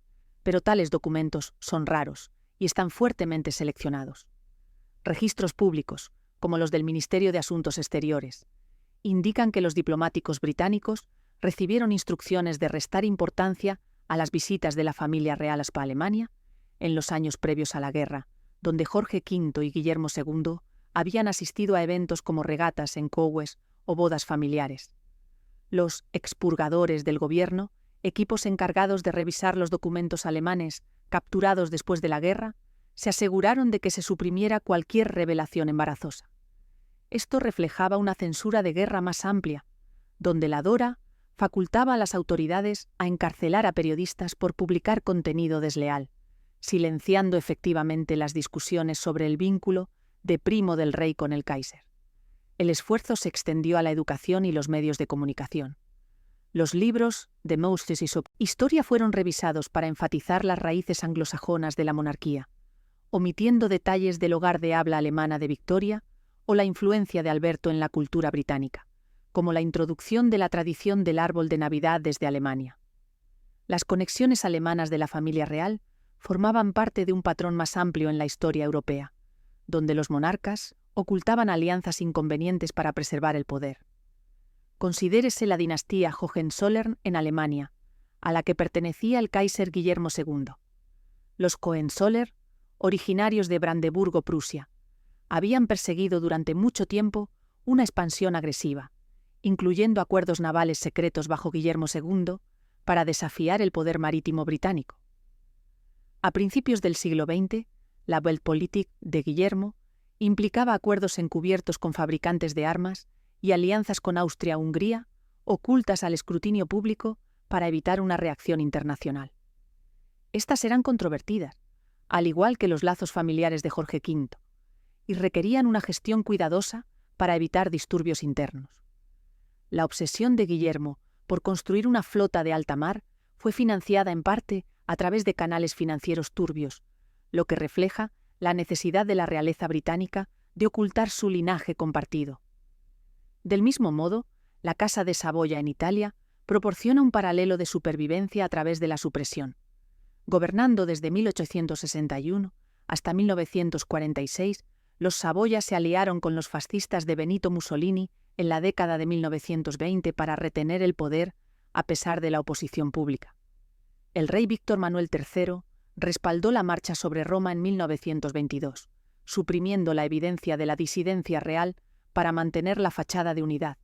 pero tales documentos son raros y están fuertemente seleccionados. Registros públicos, como los del Ministerio de Asuntos Exteriores, indican que los diplomáticos británicos recibieron instrucciones de restar importancia a las visitas de la familia real a Alemania en los años previos a la guerra, donde Jorge V y Guillermo II habían asistido a eventos como regatas en Cowes o bodas familiares. Los expurgadores del gobierno, equipos encargados de revisar los documentos alemanes capturados después de la guerra, se aseguraron de que se suprimiera cualquier revelación embarazosa. Esto reflejaba una censura de guerra más amplia, donde la DORA facultaba a las autoridades a encarcelar a periodistas por publicar contenido desleal, silenciando efectivamente las discusiones sobre el vínculo de primo del rey con el Kaiser. El esfuerzo se extendió a la educación y los medios de comunicación. Los libros de Moses y su historia fueron revisados para enfatizar las raíces anglosajonas de la monarquía, omitiendo detalles del hogar de habla alemana de Victoria o la influencia de Alberto en la cultura británica, como la introducción de la tradición del árbol de Navidad desde Alemania. Las conexiones alemanas de la familia real formaban parte de un patrón más amplio en la historia europea, donde los monarcas ocultaban alianzas inconvenientes para preservar el poder. Considérese la dinastía Hohenzollern en Alemania, a la que pertenecía el Kaiser Guillermo II. Los Hohenzollern, originarios de Brandeburgo, Prusia, habían perseguido durante mucho tiempo una expansión agresiva, incluyendo acuerdos navales secretos bajo Guillermo II para desafiar el poder marítimo británico. A principios del siglo XX, la Weltpolitik de Guillermo implicaba acuerdos encubiertos con fabricantes de armas y alianzas con Austria-Hungría, ocultas al escrutinio público para evitar una reacción internacional. Estas eran controvertidas, al igual que los lazos familiares de Jorge V, y requerían una gestión cuidadosa para evitar disturbios internos. La obsesión de Guillermo por construir una flota de alta mar fue financiada en parte a través de canales financieros turbios, lo que refleja la necesidad de la realeza británica de ocultar su linaje compartido. Del mismo modo, la Casa de Saboya en Italia proporciona un paralelo de supervivencia a través de la supresión. Gobernando desde 1861 hasta 1946, los Saboya se aliaron con los fascistas de Benito Mussolini en la década de 1920 para retener el poder a pesar de la oposición pública. El rey Víctor Manuel III respaldó la marcha sobre Roma en 1922, suprimiendo la evidencia de la disidencia real para mantener la fachada de unidad.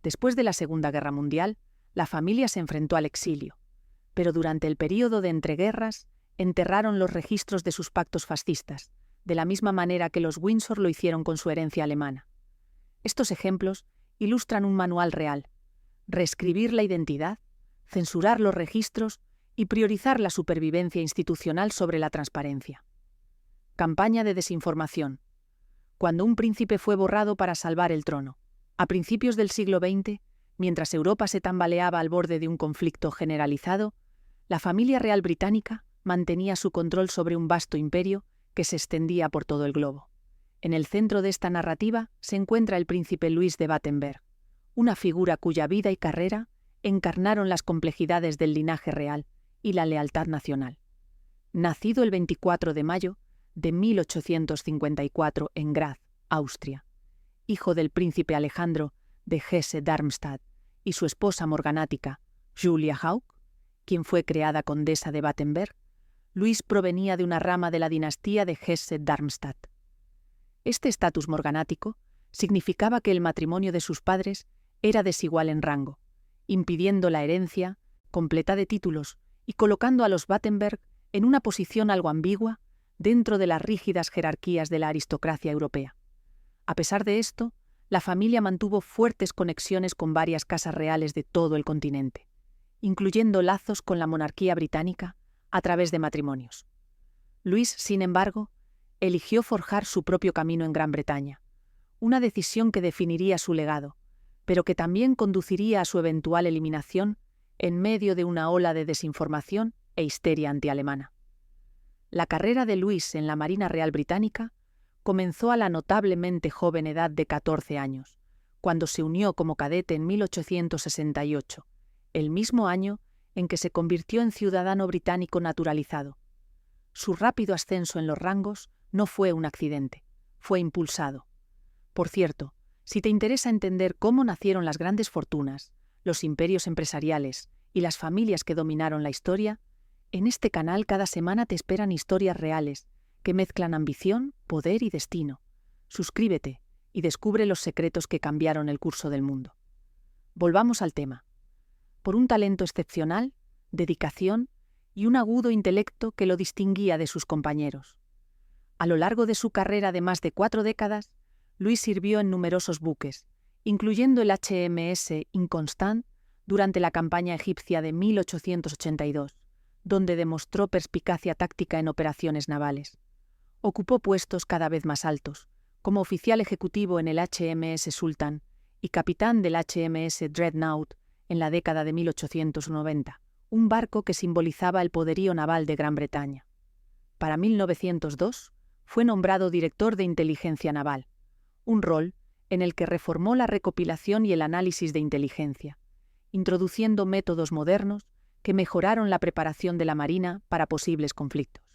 Después de la Segunda Guerra Mundial, la familia se enfrentó al exilio, pero durante el período de entreguerras enterraron los registros de sus pactos fascistas, de la misma manera que los Windsor lo hicieron con su herencia alemana. Estos ejemplos ilustran un manual real: reescribir la identidad, censurar los registros y priorizar la supervivencia institucional sobre la transparencia. Campaña de desinformación. Cuando un príncipe fue borrado para salvar el trono. A principios del siglo XX, Mientras Europa se tambaleaba al borde de un conflicto generalizado, la familia real británica mantenía su control sobre un vasto imperio que se extendía por todo el globo. En el centro de esta narrativa se encuentra el príncipe Luis de Battenberg, una figura cuya vida y carrera encarnaron las complejidades del linaje real y la lealtad nacional. Nacido el 24 de mayo de 1854 en Graz, Austria, hijo del príncipe Alejandro de Hesse-Darmstadt y su esposa morganática, Julia Hauck, quien fue creada condesa de Battenberg, Luis provenía de una rama de la dinastía de Hesse-Darmstadt. Este estatus morganático significaba que el matrimonio de sus padres era desigual en rango, impidiendo la herencia completa de títulos y colocando a los Battenberg en una posición algo ambigua dentro de las rígidas jerarquías de la aristocracia europea. A pesar de esto, la familia mantuvo fuertes conexiones con varias casas reales de todo el continente, incluyendo lazos con la monarquía británica a través de matrimonios. Luis, sin embargo, eligió forjar su propio camino en Gran Bretaña, una decisión que definiría su legado, pero que también conduciría a su eventual eliminación en medio de una ola de desinformación e histeria antialemana. La carrera de Luis en la Marina Real Británica comenzó a la notablemente joven edad de 14 años, cuando se unió como cadete en 1868, el mismo año en que se convirtió en ciudadano británico naturalizado. Su rápido ascenso en los rangos no fue un accidente, fue impulsado. Por cierto, si te interesa entender cómo nacieron las grandes fortunas, los imperios empresariales y las familias que dominaron la historia, en este canal cada semana te esperan historias reales que mezclan ambición, poder y destino. Suscríbete y descubre los secretos que cambiaron el curso del mundo. Volvamos al tema. Por un talento excepcional, dedicación y un agudo intelecto que lo distinguía de sus compañeros. A lo largo de su carrera de más de 4 décadas, Luis sirvió en numerosos buques, incluyendo el HMS Inconstant durante la campaña egipcia de 1882, donde demostró perspicacia táctica en operaciones navales. Ocupó puestos cada vez más altos, como oficial ejecutivo en el HMS Sultan y capitán del HMS Dreadnought en la década de 1890, un barco que simbolizaba el poderío naval de Gran Bretaña. Para 1902, fue nombrado director de inteligencia naval, un rol en el que reformó la recopilación y el análisis de inteligencia, introduciendo métodos modernos que mejoraron la preparación de la Marina para posibles conflictos.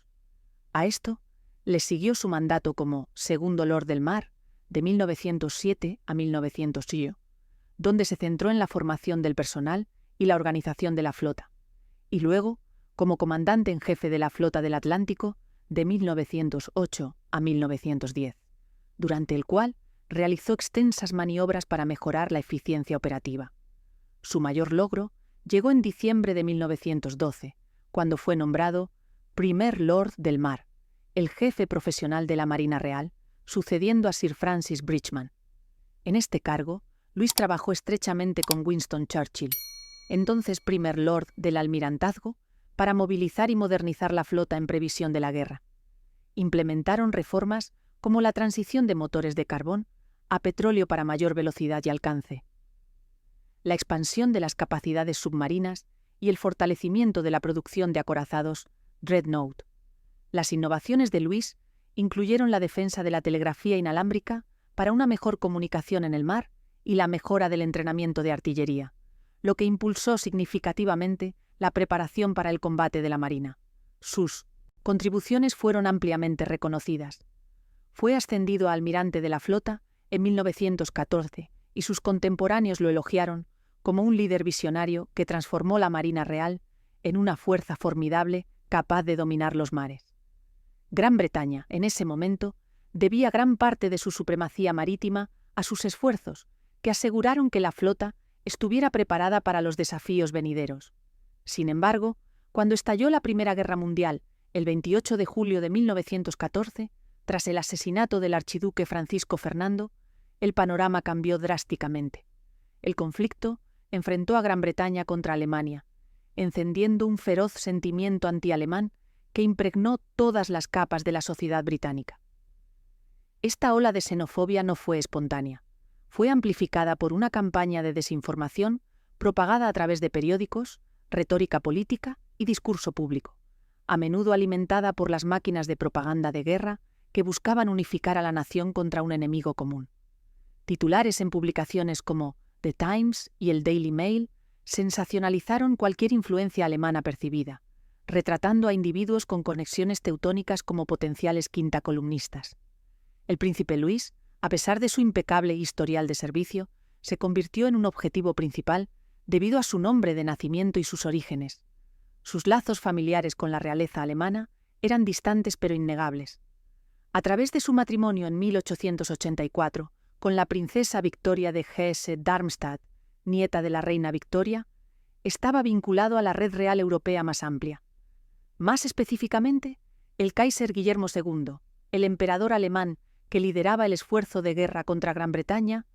A esto le siguió su mandato como segundo Lord del Mar, de 1907 a 1908, donde se centró en la formación del personal y la organización de la flota, y luego como comandante en jefe de la Flota del Atlántico de 1908 a 1910, durante el cual realizó extensas maniobras para mejorar la eficiencia operativa. Su mayor logro llegó en diciembre de 1912, cuando fue nombrado Primer Lord del Mar, el jefe profesional de la Marina Real, sucediendo a Sir Francis Bridgeman. En este cargo, Luis trabajó estrechamente con Winston Churchill, entonces Primer Lord del Almirantazgo, para movilizar y modernizar la flota en previsión de la guerra. Implementaron reformas como la transición de motores de carbón a petróleo para mayor velocidad y alcance, la expansión de las capacidades submarinas y el fortalecimiento de la producción de acorazados Dreadnought. Las innovaciones de Luis incluyeron la defensa de la telegrafía inalámbrica para una mejor comunicación en el mar y la mejora del entrenamiento de artillería, lo que impulsó significativamente la preparación para el combate de la Marina. Sus contribuciones fueron ampliamente reconocidas. Fue ascendido a almirante de la flota en 1914 y sus contemporáneos lo elogiaron como un líder visionario que transformó la Marina Real en una fuerza formidable capaz de dominar los mares. Gran Bretaña, en ese momento, debía gran parte de su supremacía marítima a sus esfuerzos, que aseguraron que la flota estuviera preparada para los desafíos venideros. Sin embargo, cuando estalló la Primera Guerra Mundial, el 28 de julio de 1914, tras el asesinato del archiduque Francisco Fernando, el panorama cambió drásticamente. El conflicto enfrentó a Gran Bretaña contra Alemania, encendiendo un feroz sentimiento antialemán que impregnó todas las capas de la sociedad británica. Esta ola de xenofobia no fue espontánea. fue amplificada por una campaña de desinformación propagada a través de periódicos, retórica política y discurso público, a menudo alimentada por las máquinas de propaganda de guerra que buscaban unificar a la nación contra un enemigo común. Titulares en publicaciones como The Times y el Daily Mail sensacionalizaron cualquier influencia alemana percibida, retratando a individuos con conexiones teutónicas como potenciales quintacolumnistas. El príncipe Luis, a pesar de su impecable historial de servicio, se convirtió en un objetivo principal debido a su nombre de nacimiento y sus orígenes. Sus lazos familiares con la realeza alemana eran distantes pero innegables. A través de su matrimonio en 1884 con la princesa Victoria de Hesse-Darmstadt, nieta de la reina Victoria, estaba vinculado a la red real europea más amplia. Más específicamente, el Kaiser Guillermo II, el emperador alemán que lideraba el esfuerzo de guerra contra Gran Bretaña,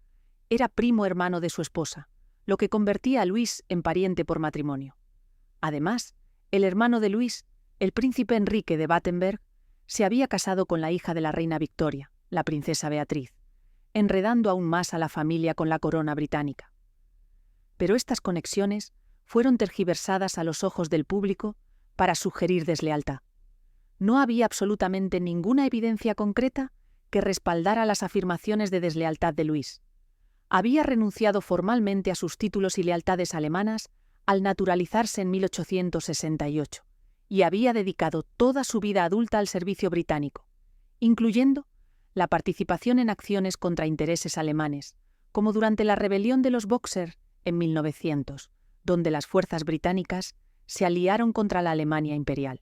era primo hermano de su esposa, lo que convertía a Luis en pariente por matrimonio. Además, el hermano de Luis, el príncipe Enrique de Battenberg, se había casado con la hija de la reina Victoria, la princesa Beatriz, enredando aún más a la familia con la corona británica. Pero estas conexiones fueron tergiversadas a los ojos del público para sugerir deslealtad. No había absolutamente ninguna evidencia concreta que respaldara las afirmaciones de deslealtad de Luis. Había renunciado formalmente a sus títulos y lealtades alemanas al naturalizarse en 1868 y había dedicado toda su vida adulta al servicio británico, incluyendo la participación en acciones contra intereses alemanes, como durante la rebelión de los Boxer en 1900, donde las fuerzas británicas se aliaron contra la Alemania imperial.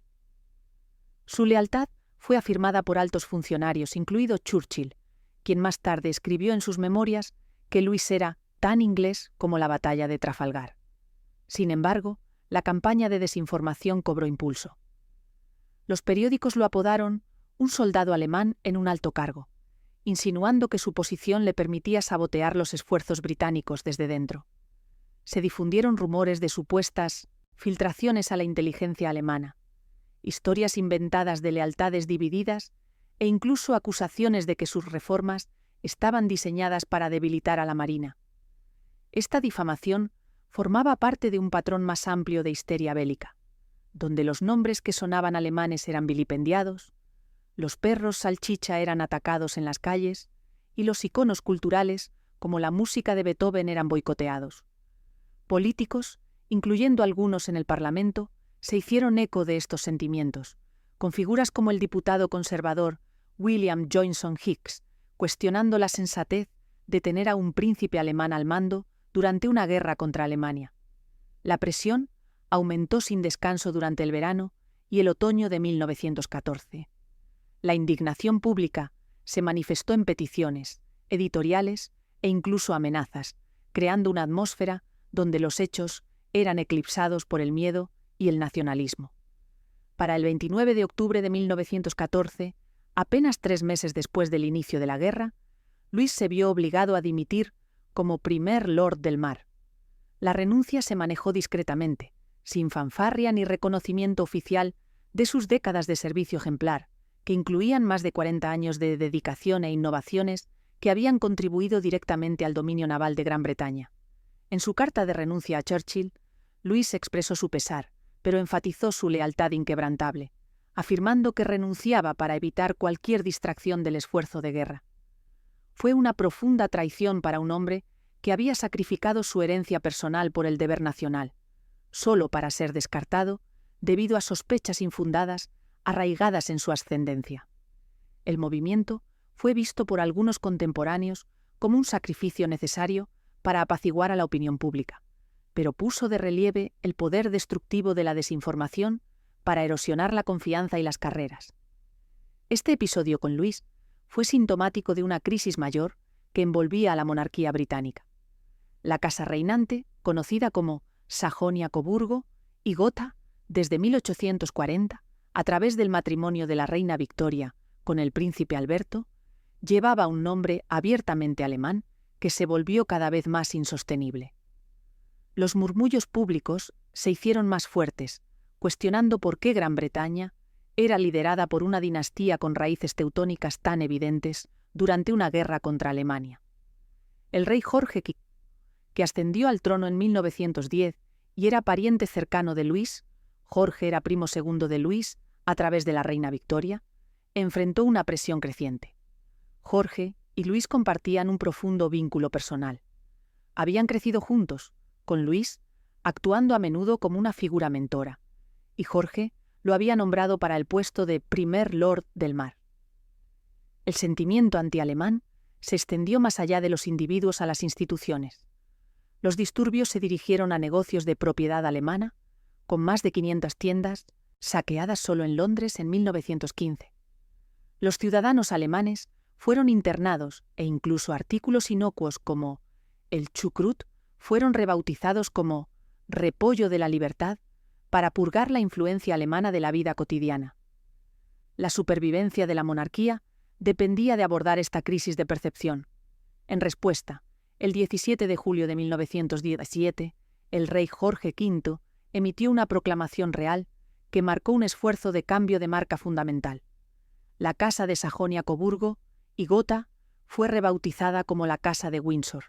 Su lealtad fue afirmada por altos funcionarios, incluido Churchill, quien más tarde escribió en sus memorias que Luis era tan inglés como la batalla de Trafalgar. Sin embargo, la campaña de desinformación cobró impulso. Los periódicos lo apodaron un soldado alemán en un alto cargo, insinuando que su posición le permitía sabotear los esfuerzos británicos desde dentro. Se difundieron rumores de supuestas filtraciones a la inteligencia alemana, historias inventadas de lealtades divididas e incluso acusaciones de que sus reformas estaban diseñadas para debilitar a la Marina. Esta difamación formaba parte de un patrón más amplio de histeria bélica, donde los nombres que sonaban alemanes eran vilipendiados, los perros salchicha eran atacados en las calles y los iconos culturales, como la música de Beethoven, eran boicoteados. Políticos, incluyendo algunos en el Parlamento, se hicieron eco de estos sentimientos, con figuras como el diputado conservador William Johnson Hicks, cuestionando la sensatez de tener a un príncipe alemán al mando durante una guerra contra Alemania. La presión aumentó sin descanso durante el verano y el otoño de 1914. La indignación pública se manifestó en peticiones, editoriales e incluso amenazas, creando una atmósfera donde los hechos eran eclipsados por el miedo y el nacionalismo. Para el 29 de octubre de 1914, apenas 3 meses después del inicio de la guerra, Luis se vio obligado a dimitir como primer Lord del Mar. La renuncia se manejó discretamente, sin fanfarria ni reconocimiento oficial de sus décadas de servicio ejemplar, que incluían más de 40 años de dedicación e innovaciones que habían contribuido directamente al dominio naval de Gran Bretaña. En su carta de renuncia a Churchill, Luis expresó su pesar, pero enfatizó su lealtad inquebrantable, afirmando que renunciaba para evitar cualquier distracción del esfuerzo de guerra. Fue una profunda traición para un hombre que había sacrificado su herencia personal por el deber nacional, solo para ser descartado debido a sospechas infundadas arraigadas en su ascendencia. El movimiento fue visto por algunos contemporáneos como un sacrificio necesario para apaciguar a la opinión pública, pero puso de relieve el poder destructivo de la desinformación para erosionar la confianza y las carreras. Este episodio con Luis fue sintomático de una crisis mayor que envolvía a la monarquía británica. La casa reinante, conocida como Sajonia-Coburgo y Gotha desde 1840, a través del matrimonio de la reina Victoria con el príncipe Alberto, llevaba un nombre abiertamente alemán que se volvió cada vez más insostenible. Los murmullos públicos se hicieron más fuertes, cuestionando por qué Gran Bretaña era liderada por una dinastía con raíces teutónicas tan evidentes durante una guerra contra Alemania. El rey Jorge V, que ascendió al trono en 1910 y era pariente cercano de Luis, Jorge era primo segundo de Luis a través de la reina Victoria, enfrentó una presión creciente. Jorge y Luis compartían un profundo vínculo personal. Habían crecido juntos, con Luis actuando a menudo como una figura mentora, y Jorge lo había nombrado para el puesto de primer lord del mar. El sentimiento antialemán se extendió más allá de los individuos a las instituciones. Los disturbios se dirigieron a negocios de propiedad alemana, con más de 500 tiendas saqueadas solo en Londres en 1915. Los ciudadanos alemanes fueron internados e incluso artículos inocuos como el chucrut fueron rebautizados como repollo de la libertad para purgar la influencia alemana de la vida cotidiana. La supervivencia de la monarquía dependía de abordar esta crisis de percepción. En respuesta, el 17 de julio de 1917, el rey Jorge V emitió una proclamación real que marcó un esfuerzo de cambio de marca fundamental. La Casa de Sajonia-Coburgo y Gotha fue rebautizada como la Casa de Windsor,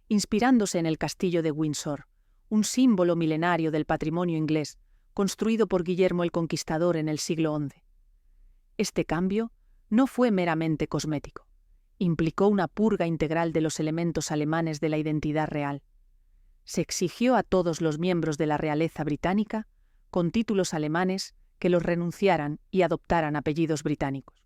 inspirándose en el castillo de Windsor, un símbolo milenario del patrimonio inglés, construido por Guillermo el Conquistador en el siglo XI. Este cambio no fue meramente cosmético. Implicó una purga integral de los elementos alemanes de la identidad real. Se exigió a todos los miembros de la realeza británica, con títulos alemanes, que los renunciaran y adoptaran apellidos británicos.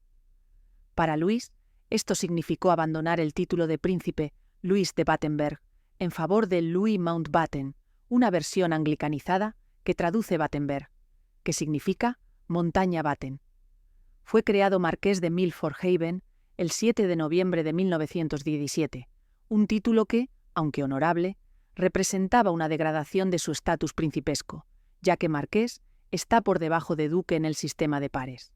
Para Luis, esto significó abandonar el título de príncipe Luis de Battenberg en favor de Louis Mountbatten, una versión anglicanizada que traduce Battenberg, que significa montaña Batten. Fue creado marqués de Milford Haven el 7 de noviembre de 1917, un título que, aunque honorable, representaba una degradación de su estatus principesco, ya que marqués está por debajo de duque en el sistema de pares.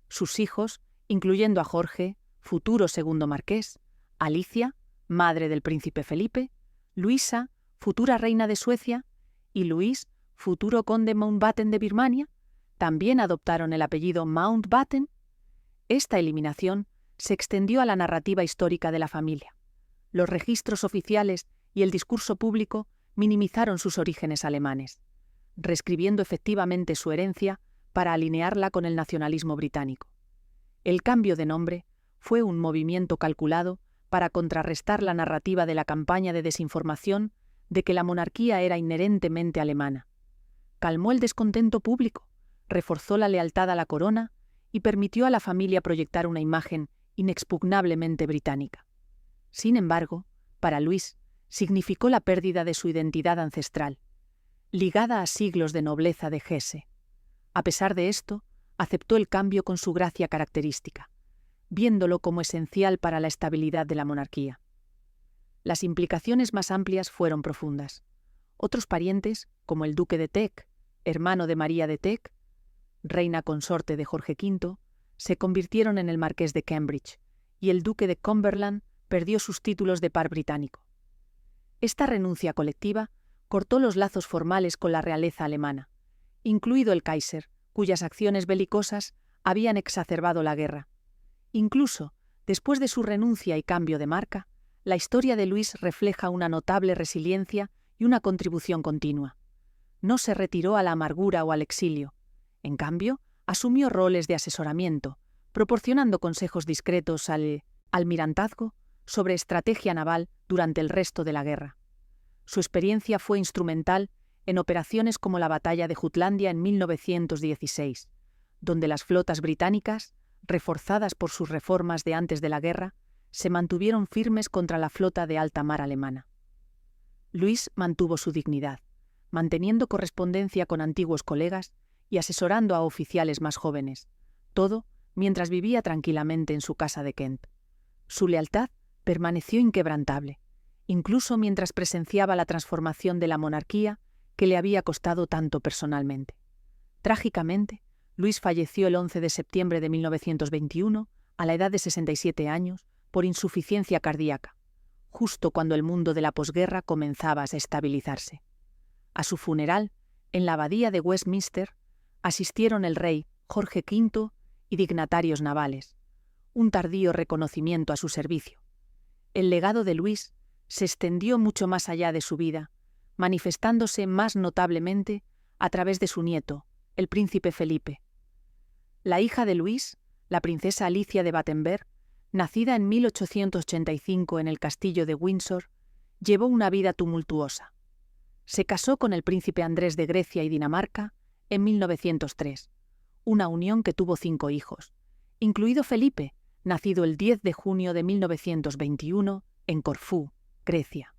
Sus hijos, incluyendo a Jorge, futuro segundo marqués, Alicia, madre del príncipe Felipe, Luisa, futura reina de Suecia, y Luis, futuro conde Mountbatten de Birmania, también adoptaron el apellido Mountbatten. Esta eliminación se extendió a la narrativa histórica de la familia. Los registros oficiales y el discurso público minimizaron sus orígenes alemanes, reescribiendo efectivamente su herencia para alinearla con el nacionalismo británico. El cambio de nombre fue un movimiento calculado para contrarrestar la narrativa de la campaña de desinformación de que la monarquía era inherentemente alemana. Calmó el descontento público, reforzó la lealtad a la corona y permitió a la familia proyectar una imagen inexpugnablemente británica. Sin embargo, para Luis, significó la pérdida de su identidad ancestral, ligada a siglos de nobleza de Hesse. A pesar de esto, aceptó el cambio con su gracia característica, viéndolo como esencial para la estabilidad de la monarquía. Las implicaciones más amplias fueron profundas. Otros parientes, como el duque de Teck, hermano de María de Teck, reina consorte de Jorge V, se convirtieron en el marqués de Cambridge, y el duque de Cumberland perdió sus títulos de par británico. Esta renuncia colectiva cortó los lazos formales con la realeza alemana, incluido el Kaiser, cuyas acciones belicosas habían exacerbado la guerra. Incluso, después de su renuncia y cambio de marca, la historia de Luis refleja una notable resiliencia y una contribución continua. No se retiró a la amargura o al exilio. En cambio, asumió roles de asesoramiento, proporcionando consejos discretos al almirantazgo sobre estrategia naval durante el resto de la guerra. Su experiencia fue instrumental en operaciones como la Batalla de Jutlandia en 1916, donde las flotas británicas, reforzadas por sus reformas de antes de la guerra, se mantuvieron firmes contra la flota de alta mar alemana. Luis mantuvo su dignidad, manteniendo correspondencia con antiguos colegas y asesorando a oficiales más jóvenes, todo mientras vivía tranquilamente en su casa de Kent. Su lealtad permaneció inquebrantable, incluso mientras presenciaba la transformación de la monarquía que le había costado tanto personalmente. Trágicamente, Luis falleció el 11 de septiembre de 1921, a la edad de 67 años, por insuficiencia cardíaca, justo cuando el mundo de la posguerra comenzaba a estabilizarse. A su funeral, en la abadía de Westminster, asistieron el rey Jorge V y dignatarios navales, un tardío reconocimiento a su servicio. El legado de Luis se extendió mucho más allá de su vida, manifestándose más notablemente a través de su nieto, el príncipe Felipe. La hija de Luis, la princesa Alicia de Battenberg, nacida en 1885 en el castillo de Windsor, llevó una vida tumultuosa. Se casó con el príncipe Andrés de Grecia y Dinamarca en 1903, una unión que tuvo 5 hijos, incluido Felipe, nacido el 10 de junio de 1921 en Corfú, Grecia.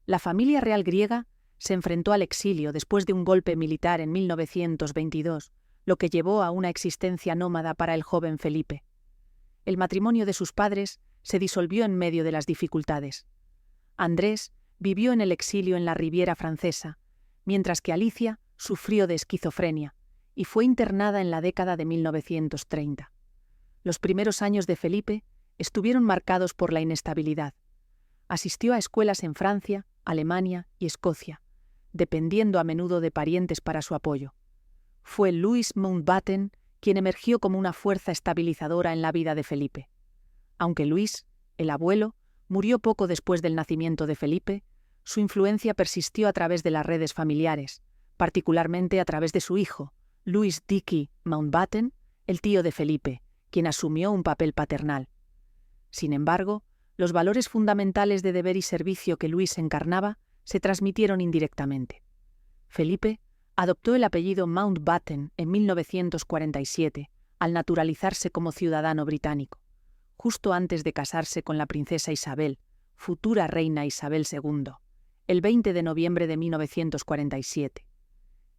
La familia real griega se enfrentó al exilio después de un golpe militar en 1922, lo que llevó a una existencia nómada para el joven Felipe. El matrimonio de sus padres se disolvió en medio de las dificultades. Andrés vivió en el exilio en la Riviera Francesa, mientras que Alicia sufrió de esquizofrenia y fue internada en la década de 1930. Los primeros años de Felipe estuvieron marcados por la inestabilidad. Asistió a escuelas en Francia, Alemania y Escocia, dependiendo a menudo de parientes para su apoyo. Fue Louis Mountbatten quien emergió como una fuerza estabilizadora en la vida de Felipe. Aunque Luis, el abuelo, murió poco después del nacimiento de Felipe, su influencia persistió a través de las redes familiares, particularmente a través de su hijo, Louis Dickey Mountbatten, el tío de Felipe, quien asumió un papel paternal. Sin embargo, los valores fundamentales de deber y servicio que Luis encarnaba se transmitieron indirectamente. Felipe adoptó el apellido Mountbatten en 1947, al naturalizarse como ciudadano británico, justo antes de casarse con la princesa Isabel, futura reina Isabel II, el 20 de noviembre de 1947.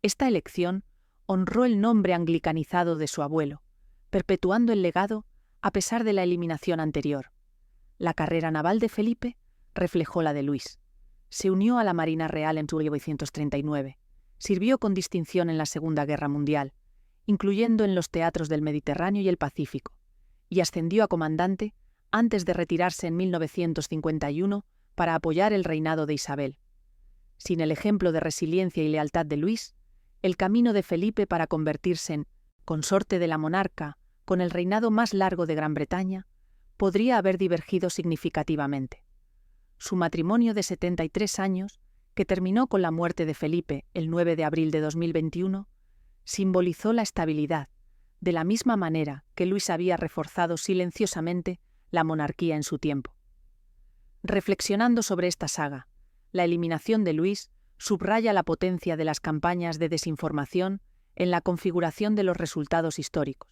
Esta elección honró el nombre anglicanizado de su abuelo, perpetuando el legado a pesar de la eliminación anterior. La carrera naval de Felipe reflejó la de Luis. Se unió a la Marina Real en 1939. Sirvió con distinción en la Segunda Guerra Mundial, incluyendo en los teatros del Mediterráneo y el Pacífico, y ascendió a comandante antes de retirarse en 1951 para apoyar el reinado de Isabel. Sin el ejemplo de resiliencia y lealtad de Luis, el camino de Felipe para convertirse en consorte de la monarca con el reinado más largo de Gran Bretaña podría haber divergido significativamente. Su matrimonio de 73 años, que terminó con la muerte de Felipe el 9 de abril de 2021, simbolizó la estabilidad, de la misma manera que Luis había reforzado silenciosamente la monarquía en su tiempo. Reflexionando sobre esta saga, la eliminación de Luis subraya la potencia de las campañas de desinformación en la configuración de los resultados históricos.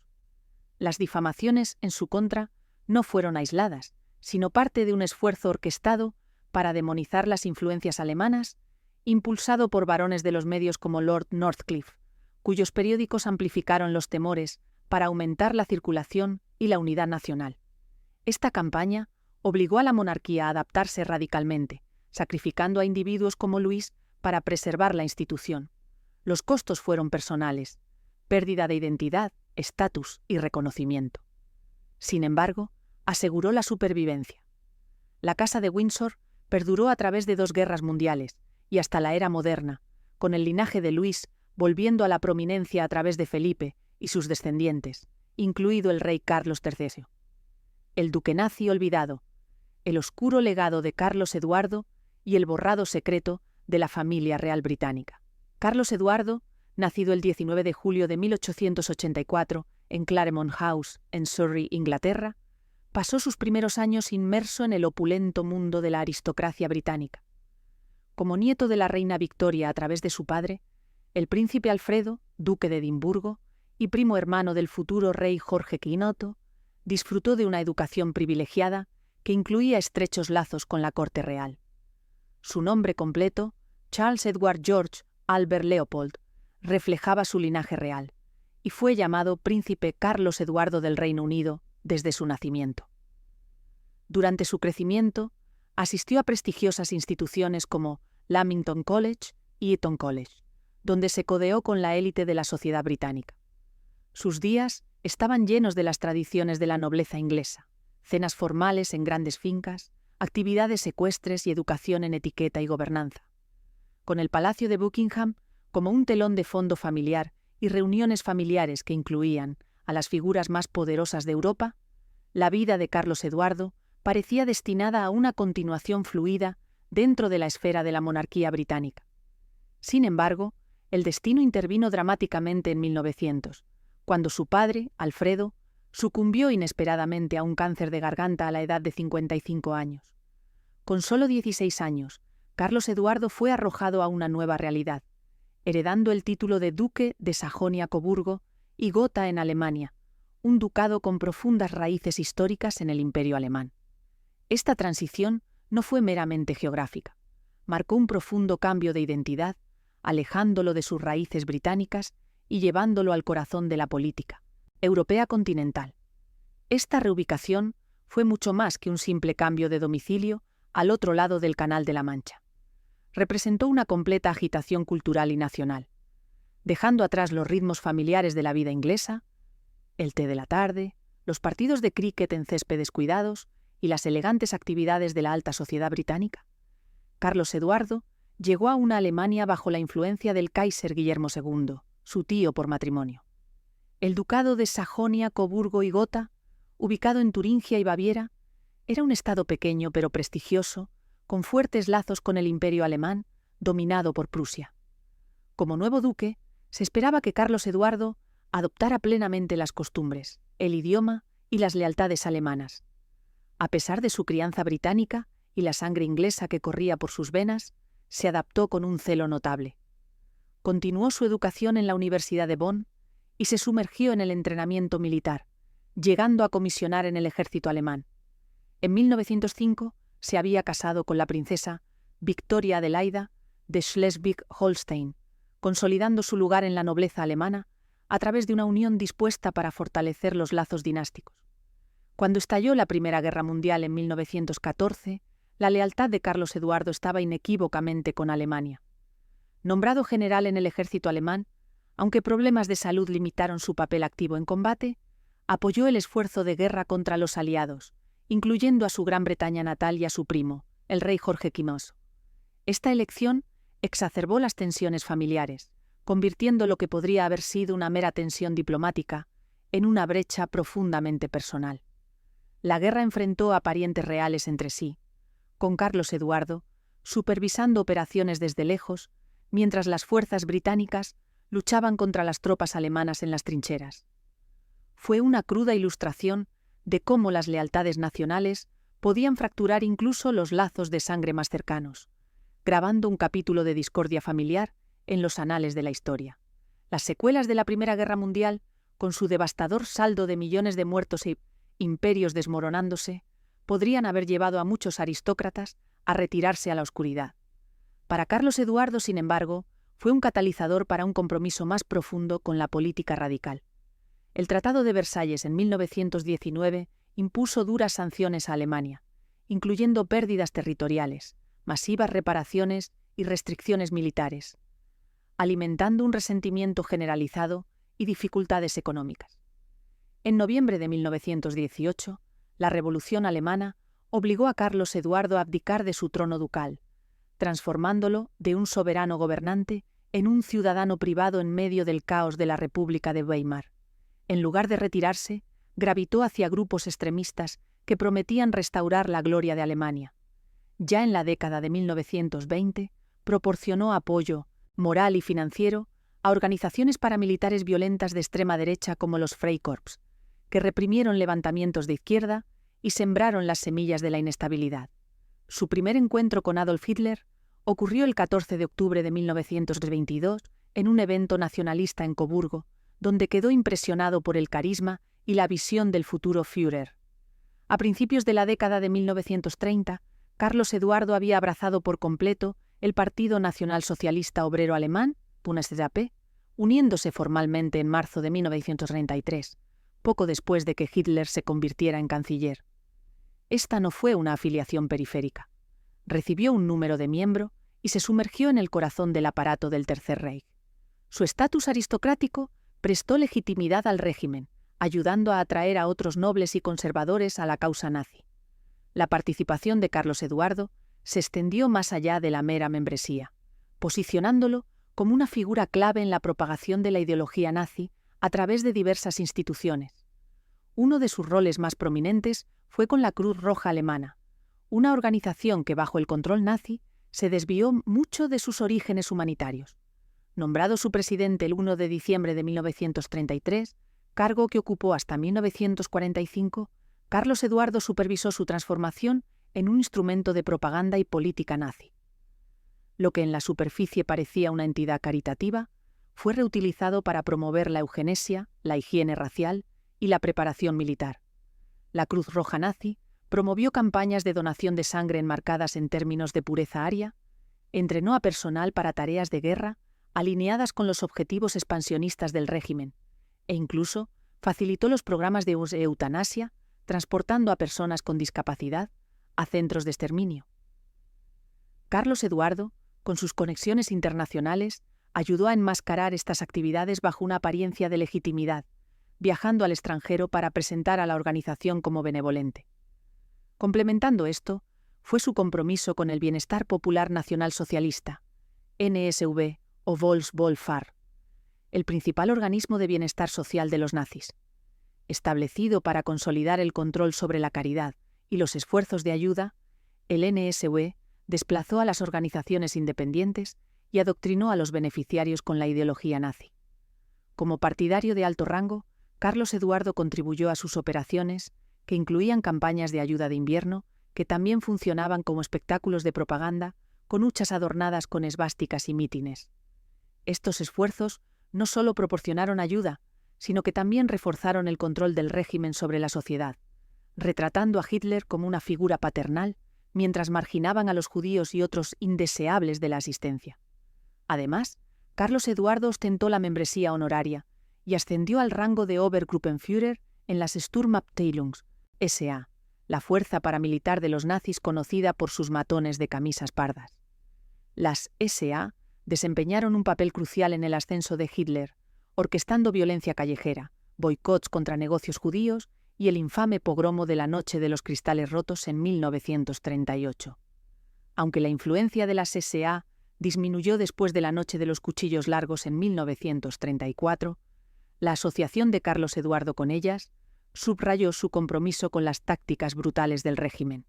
Las difamaciones en su contra no fueron aisladas, sino parte de un esfuerzo orquestado para demonizar las influencias alemanas, impulsado por varones de los medios como Lord Northcliffe, cuyos periódicos amplificaron los temores para aumentar la circulación y la unidad nacional. Esta campaña obligó a la monarquía a adaptarse radicalmente, sacrificando a individuos como Luis para preservar la institución. Los costos fueron personales: pérdida de identidad, estatus y reconocimiento. Sin embargo, aseguró la supervivencia. La Casa de Windsor perduró a través de 2 guerras mundiales y hasta la era moderna, con el linaje de Luis volviendo a la prominencia a través de Felipe y sus descendientes, incluido el rey Carlos III. El duque nazi olvidado, el oscuro legado de Carlos Eduardo y el borrado secreto de la familia real británica. Carlos Eduardo, nacido el 19 de julio de 1884 en Claremont House, en Surrey, Inglaterra, pasó sus primeros años inmerso en el opulento mundo de la aristocracia británica. Como nieto de la reina Victoria a través de su padre, el príncipe Alfredo, duque de Edimburgo, y primo hermano del futuro rey Jorge V, disfrutó de una educación privilegiada que incluía estrechos lazos con la corte real. Su nombre completo, Charles Edward George Albert Leopold, reflejaba su linaje real, y fue llamado Príncipe Carlos Eduardo del Reino Unido desde su nacimiento. Durante su crecimiento, asistió a prestigiosas instituciones como Lamington College y Eton College, donde se codeó con la élite de la sociedad británica. Sus días estaban llenos de las tradiciones de la nobleza inglesa: cenas formales en grandes fincas, actividades ecuestres y educación en etiqueta y gobernanza. Con el Palacio de Buckingham como un telón de fondo familiar y reuniones familiares que incluían a las figuras más poderosas de Europa, la vida de Carlos Eduardo parecía destinada a una continuación fluida dentro de la esfera de la monarquía británica. Sin embargo, el destino intervino dramáticamente en 1900, cuando su padre, Alfredo, sucumbió inesperadamente a un cáncer de garganta a la edad de 55 años. Con solo 16 años, Carlos Eduardo fue arrojado a una nueva realidad, heredando el título de duque de Sajonia-Coburgo y Gotha en Alemania, un ducado con profundas raíces históricas en el Imperio alemán. Esta transición no fue meramente geográfica, marcó un profundo cambio de identidad, alejándolo de sus raíces británicas y llevándolo al corazón de la política europea continental. Esta reubicación fue mucho más que un simple cambio de domicilio al otro lado del Canal de la Mancha. Representó una completa agitación cultural y nacional, dejando atrás los ritmos familiares de la vida inglesa, el té de la tarde, los partidos de críquet en céspedes cuidados y las elegantes actividades de la alta sociedad británica. Carlos Eduardo llegó a una Alemania bajo la influencia del Kaiser Guillermo II, su tío por matrimonio. El ducado de Sajonia, Coburgo y Gotha, ubicado en Turingia y Baviera, era un estado pequeño pero prestigioso, con fuertes lazos con el Imperio alemán, dominado por Prusia. Como nuevo duque, se esperaba que Carlos Eduardo adoptara plenamente las costumbres, el idioma y las lealtades alemanas. A pesar de su crianza británica y la sangre inglesa que corría por sus venas, se adaptó con un celo notable. Continuó su educación en la Universidad de Bonn y se sumergió en el entrenamiento militar, llegando a comisionar en el ejército alemán. En 1905 se había casado con la princesa Victoria Adelaida de Schleswig-Holstein, consolidando su lugar en la nobleza alemana a través de una unión dispuesta para fortalecer los lazos dinásticos. Cuando estalló la Primera Guerra Mundial en 1914, la lealtad de Carlos Eduardo estaba inequívocamente con Alemania. Nombrado general en el ejército alemán, aunque problemas de salud limitaron su papel activo en combate, apoyó el esfuerzo de guerra contra los aliados, incluyendo a su Gran Bretaña natal y a su primo, el rey Jorge V. Esta elección exacerbó las tensiones familiares, convirtiendo lo que podría haber sido una mera tensión diplomática en una brecha profundamente personal. La guerra enfrentó a parientes reales entre sí, con Carlos Eduardo supervisando operaciones desde lejos, mientras las fuerzas británicas luchaban contra las tropas alemanas en las trincheras. Fue una cruda ilustración de cómo las lealtades nacionales podían fracturar incluso los lazos de sangre más cercanos, grabando un capítulo de discordia familiar en los anales de la historia. Las secuelas de la Primera Guerra Mundial, con su devastador saldo de millones de muertos e imperios desmoronándose, podrían haber llevado a muchos aristócratas a retirarse a la oscuridad. Para Carlos Eduardo, sin embargo, fue un catalizador para un compromiso más profundo con la política radical. El Tratado de Versalles en 1919 impuso duras sanciones a Alemania, incluyendo pérdidas territoriales, masivas reparaciones y restricciones militares, alimentando un resentimiento generalizado y dificultades económicas. En noviembre de 1918, la Revolución Alemana obligó a Carlos Eduardo a abdicar de su trono ducal, transformándolo de un soberano gobernante en un ciudadano privado en medio del caos de la República de Weimar. En lugar de retirarse, gravitó hacia grupos extremistas que prometían restaurar la gloria de Alemania. Ya en la década de 1920, proporcionó apoyo moral y financiero a organizaciones paramilitares violentas de extrema derecha como los Freikorps, que reprimieron levantamientos de izquierda y sembraron las semillas de la inestabilidad. Su primer encuentro con Adolf Hitler ocurrió el 14 de octubre de 1922 en un evento nacionalista en Coburgo, donde quedó impresionado por el carisma y la visión del futuro Führer. A principios de la década de 1930, Carlos Eduardo había abrazado por completo el Partido Nacional Socialista Obrero Alemán, NSDAP, uniéndose formalmente en marzo de 1933, poco después de que Hitler se convirtiera en canciller. Esta no fue una afiliación periférica. Recibió un número de miembro y se sumergió en el corazón del aparato del Tercer Reich. Su estatus aristocrático prestó legitimidad al régimen, ayudando a atraer a otros nobles y conservadores a la causa nazi. La participación de Carlos Eduardo se extendió más allá de la mera membresía, posicionándolo como una figura clave en la propagación de la ideología nazi a través de diversas instituciones. Uno de sus roles más prominentes fue con la Cruz Roja Alemana, una organización que bajo el control nazi se desvió mucho de sus orígenes humanitarios. Nombrado su presidente el 1 de diciembre de 1933, cargo que ocupó hasta 1945, Carlos Eduardo supervisó su transformación en un instrumento de propaganda y política nazi. Lo que en la superficie parecía una entidad caritativa, fue reutilizado para promover la eugenesia, la higiene racial y la preparación militar. La Cruz Roja nazi promovió campañas de donación de sangre enmarcadas en términos de pureza aria, entrenó a personal para tareas de guerra alineadas con los objetivos expansionistas del régimen, e incluso facilitó los programas de eutanasia, transportando a personas con discapacidad a centros de exterminio. Carlos Eduardo, con sus conexiones internacionales, ayudó a enmascarar estas actividades bajo una apariencia de legitimidad, viajando al extranjero para presentar a la organización como benevolente. Complementando esto, fue su compromiso con el Bienestar Popular Nacional Socialista, NSV o Volkswohlfahrt, el principal organismo de bienestar social de los nazis. Establecido para consolidar el control sobre la caridad y los esfuerzos de ayuda, el NSV desplazó a las organizaciones independientes y adoctrinó a los beneficiarios con la ideología nazi. Como partidario de alto rango, Carlos Eduardo contribuyó a sus operaciones, que incluían campañas de ayuda de invierno, que también funcionaban como espectáculos de propaganda, con huchas adornadas con esvásticas y mítines. Estos esfuerzos no solo proporcionaron ayuda, sino que también reforzaron el control del régimen sobre la sociedad, retratando a Hitler como una figura paternal, mientras marginaban a los judíos y otros indeseables de la asistencia. Además, Carlos Eduardo ostentó la membresía honoraria y ascendió al rango de Obergruppenführer en las Sturmabteilung, SA, la fuerza paramilitar de los nazis conocida por sus matones de camisas pardas. Las SA desempeñaron un papel crucial en el ascenso de Hitler, orquestando violencia callejera, boicots contra negocios judíos y el infame pogromo de la Noche de los Cristales Rotos en 1938. Aunque la influencia de las SA disminuyó después de la Noche de los Cuchillos Largos en 1934, la asociación de Carlos Eduardo con ellas subrayó su compromiso con las tácticas brutales del régimen.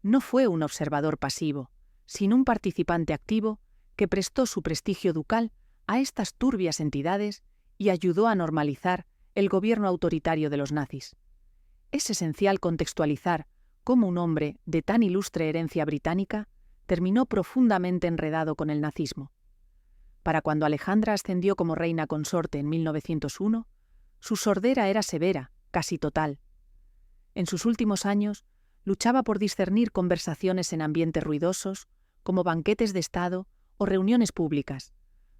No fue un observador pasivo, sino un participante activo que prestó su prestigio ducal a estas turbias entidades y ayudó a normalizar el gobierno autoritario de los nazis. Es esencial contextualizar cómo un hombre de tan ilustre herencia británica terminó profundamente enredado con el nazismo. Para cuando Alejandra ascendió como reina consorte en 1901, su sordera era severa, casi total. En sus últimos años, luchaba por discernir conversaciones en ambientes ruidosos, como banquetes de Estado o reuniones públicas,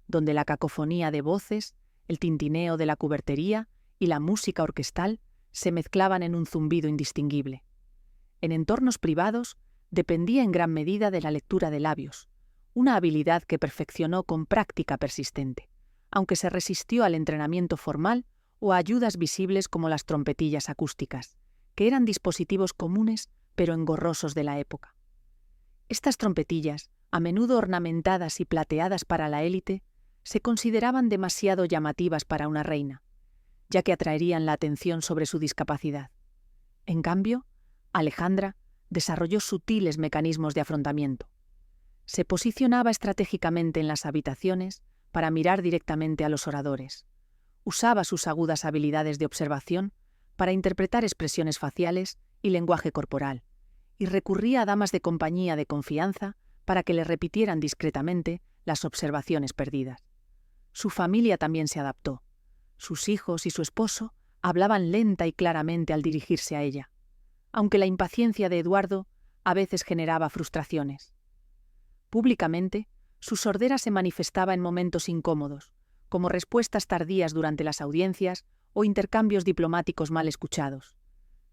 donde la cacofonía de voces, el tintineo de la cubertería y la música orquestal se mezclaban en un zumbido indistinguible. En entornos privados, dependía en gran medida de la lectura de labios, una habilidad que perfeccionó con práctica persistente, aunque se resistió al entrenamiento formal o a ayudas visibles como las trompetillas acústicas, que eran dispositivos comunes pero engorrosos de la época. Estas trompetillas, a menudo ornamentadas y plateadas para la élite, se consideraban demasiado llamativas para una reina, ya que atraerían la atención sobre su discapacidad. En cambio, Alejandra desarrolló sutiles mecanismos de afrontamiento. Se posicionaba estratégicamente en las habitaciones para mirar directamente a los oradores. Usaba sus agudas habilidades de observación para interpretar expresiones faciales y lenguaje corporal, y recurría a damas de compañía de confianza para que le repitieran discretamente las observaciones perdidas. Su familia también se adaptó. Sus hijos y su esposo hablaban lenta y claramente al dirigirse a ella, aunque la impaciencia de Eduardo a veces generaba frustraciones. Públicamente, su sordera se manifestaba en momentos incómodos, como respuestas tardías durante las audiencias o intercambios diplomáticos mal escuchados.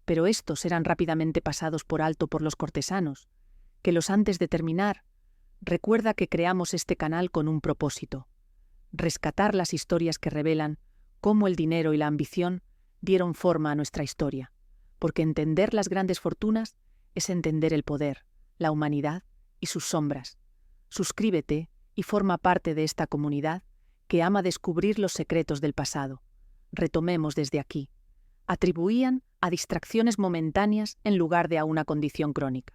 Pero estos eran rápidamente pasados por alto por los cortesanos, que antes de terminar, recuerda que creamos este canal con un propósito: rescatar las historias que revelan cómo el dinero y la ambición dieron forma a nuestra historia, porque entender las grandes fortunas es entender el poder, la humanidad y sus sombras. Suscríbete y forma parte de esta comunidad que ama descubrir los secretos del pasado. Retomemos desde aquí. atribuían a distracciones momentáneas en lugar de a una condición crónica.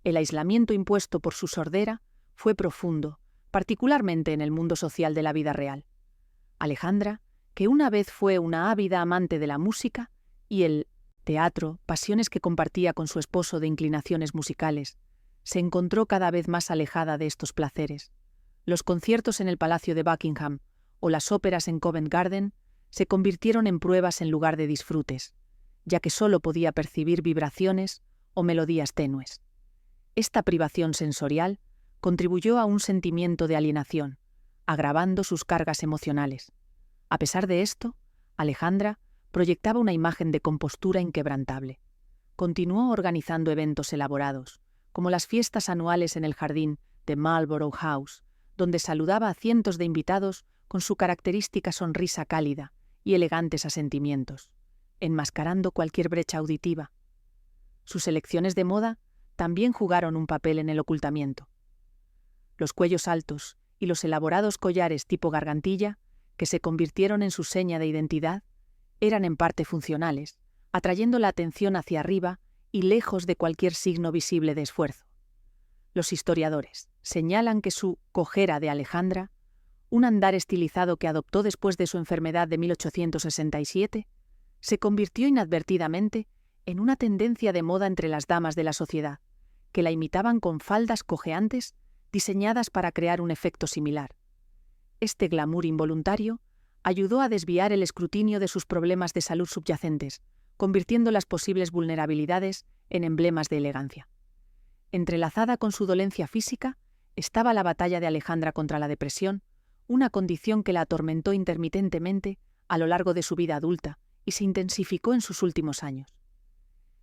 El aislamiento impuesto por su sordera fue profundo, particularmente en el mundo social de la vida real. Alejandra, que una vez fue una ávida amante de la música y el teatro, pasiones que compartía con su esposo de inclinaciones musicales, se encontró cada vez más alejada de estos placeres. Los conciertos en el Palacio de Buckingham o las óperas en Covent Garden se convirtieron en pruebas en lugar de disfrutes, ya que solo podía percibir vibraciones o melodías tenues. Esta privación sensorial contribuyó a un sentimiento de alienación, agravando sus cargas emocionales. A pesar de esto, Alejandra proyectaba una imagen de compostura inquebrantable. Continuó organizando eventos elaborados, como las fiestas anuales en el jardín de Marlborough House, donde saludaba a cientos de invitados con su característica sonrisa cálida y elegantes asentimientos, enmascarando cualquier brecha auditiva. Sus elecciones de moda también jugaron un papel en el ocultamiento. Los cuellos altos y los elaborados collares tipo gargantilla, que se convirtieron en su seña de identidad, eran en parte funcionales, atrayendo la atención hacia arriba y lejos de cualquier signo visible de esfuerzo. Los historiadores señalan que su cojera de Alejandra, un andar estilizado que adoptó después de su enfermedad de 1867, se convirtió inadvertidamente en una tendencia de moda entre las damas de la sociedad, que la imitaban con faldas cojeantes diseñadas para crear un efecto similar. Este glamour involuntario ayudó a desviar el escrutinio de sus problemas de salud subyacentes, convirtiendo las posibles vulnerabilidades en emblemas de elegancia. Entrelazada con su dolencia física estaba la batalla de Alejandra contra la depresión, una condición que la atormentó intermitentemente a lo largo de su vida adulta y se intensificó en sus últimos años.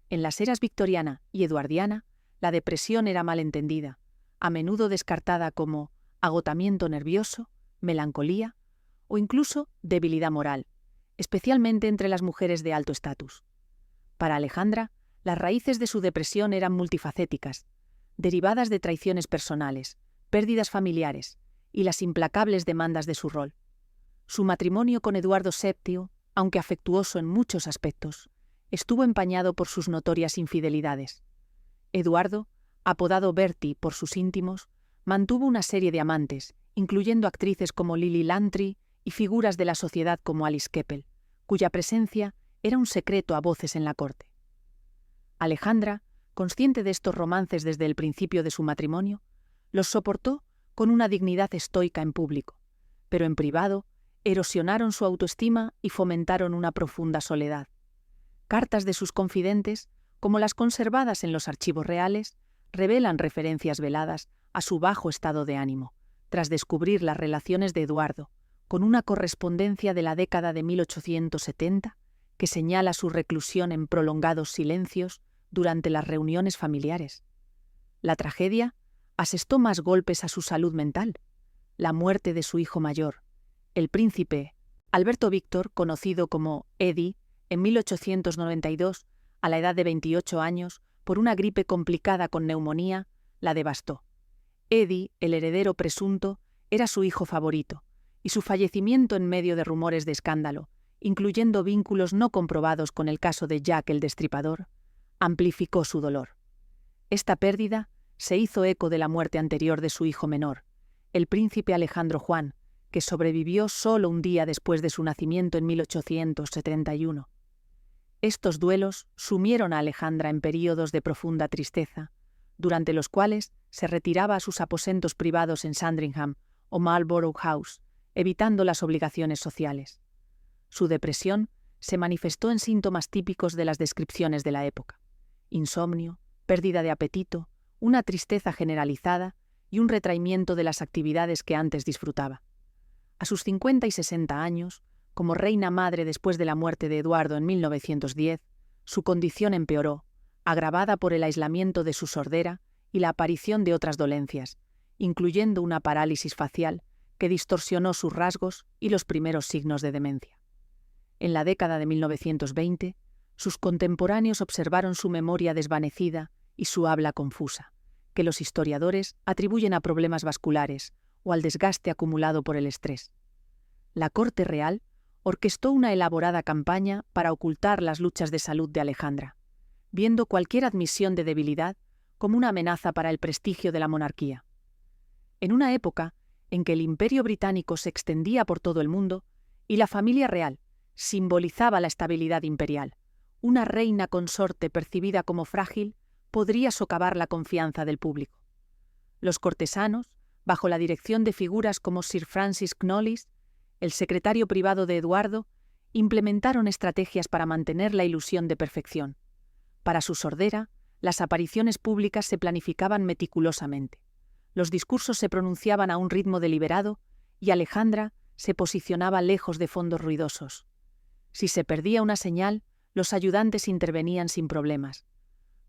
En las eras victoriana y eduardiana, la depresión era mal entendida, a menudo descartada como agotamiento nervioso, melancolía o incluso debilidad moral, especialmente entre las mujeres de alto estatus. Para Alejandra, las raíces de su depresión eran multifacéticas, derivadas de traiciones personales, pérdidas familiares y las implacables demandas de su rol. Su matrimonio con Eduardo VII, aunque afectuoso en muchos aspectos, estuvo empañado por sus notorias infidelidades. Eduardo, apodado Bertie por sus íntimos, mantuvo una serie de amantes, incluyendo actrices como Lily Langtry y figuras de la sociedad como Alice Keppel, cuya presencia era un secreto a voces en la corte. Alejandra, consciente de estos romances desde el principio de su matrimonio, los soportó con una dignidad estoica en público, pero en privado erosionaron su autoestima y fomentaron una profunda soledad. Cartas de sus confidentes, como las conservadas en los archivos reales, revelan referencias veladas a su bajo estado de ánimo, tras descubrir las relaciones de Eduardo, con una correspondencia de la década de 1870 que señala su reclusión en prolongados silencios durante las reuniones familiares. La tragedia asestó más golpes a su salud mental. La muerte de su hijo mayor, el príncipe Alberto Víctor, conocido como Eddie, en 1892, a la edad de 28 años, por una gripe complicada con neumonía, la devastó. Eddie, el heredero presunto, era su hijo favorito, y su fallecimiento en medio de rumores de escándalo, incluyendo vínculos no comprobados con el caso de Jack el Destripador, amplificó su dolor. Esta pérdida se hizo eco de la muerte anterior de su hijo menor, el príncipe Alejandro Juan, que sobrevivió solo un día después de su nacimiento en 1871. Estos duelos sumieron a Alejandra en períodos de profunda tristeza, durante los cuales se retiraba a sus aposentos privados en Sandringham o Marlborough House, evitando las obligaciones sociales. Su depresión se manifestó en síntomas típicos de las descripciones de la época: insomnio, pérdida de apetito, una tristeza generalizada y un retraimiento de las actividades que antes disfrutaba. A sus 50 y 60 años, como reina madre después de la muerte de Eduardo en 1910, su condición empeoró, agravada por el aislamiento de su sordera y la aparición de otras dolencias, incluyendo una parálisis facial que distorsionó sus rasgos y los primeros signos de demencia. En la década de 1920, sus contemporáneos observaron su memoria desvanecida y su habla confusa, que los historiadores atribuyen a problemas vasculares o al desgaste acumulado por el estrés. La corte real orquestó una elaborada campaña para ocultar las luchas de salud de Alejandra, viendo cualquier admisión de debilidad como una amenaza para el prestigio de la monarquía. En una época en que el Imperio británico se extendía por todo el mundo y la familia real simbolizaba la estabilidad imperial, una reina consorte percibida como frágil podría socavar la confianza del público. Los cortesanos, bajo la dirección de figuras como Sir Francis Knollys, el secretario privado de Eduardo, implementaron estrategias para mantener la ilusión de perfección. Para su sordera, las apariciones públicas se planificaban meticulosamente. Los discursos se pronunciaban a un ritmo deliberado y Alejandra se posicionaba lejos de fondos ruidosos. Si se perdía una señal, los ayudantes intervenían sin problemas,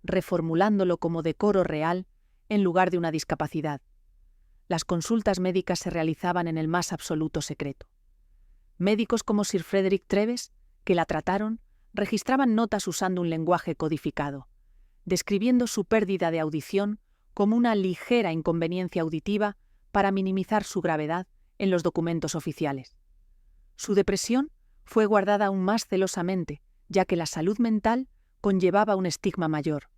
reformulándolo como decoro real en lugar de una discapacidad. Las consultas médicas se realizaban en el más absoluto secreto. Médicos como Sir Frederick Treves, que la trataron, registraban notas usando un lenguaje codificado, describiendo su pérdida de audición como una ligera inconveniencia auditiva para minimizar su gravedad en los documentos oficiales. Su depresión fue guardada aún más celosamente, ya que la salud mental conllevaba un estigma mayor.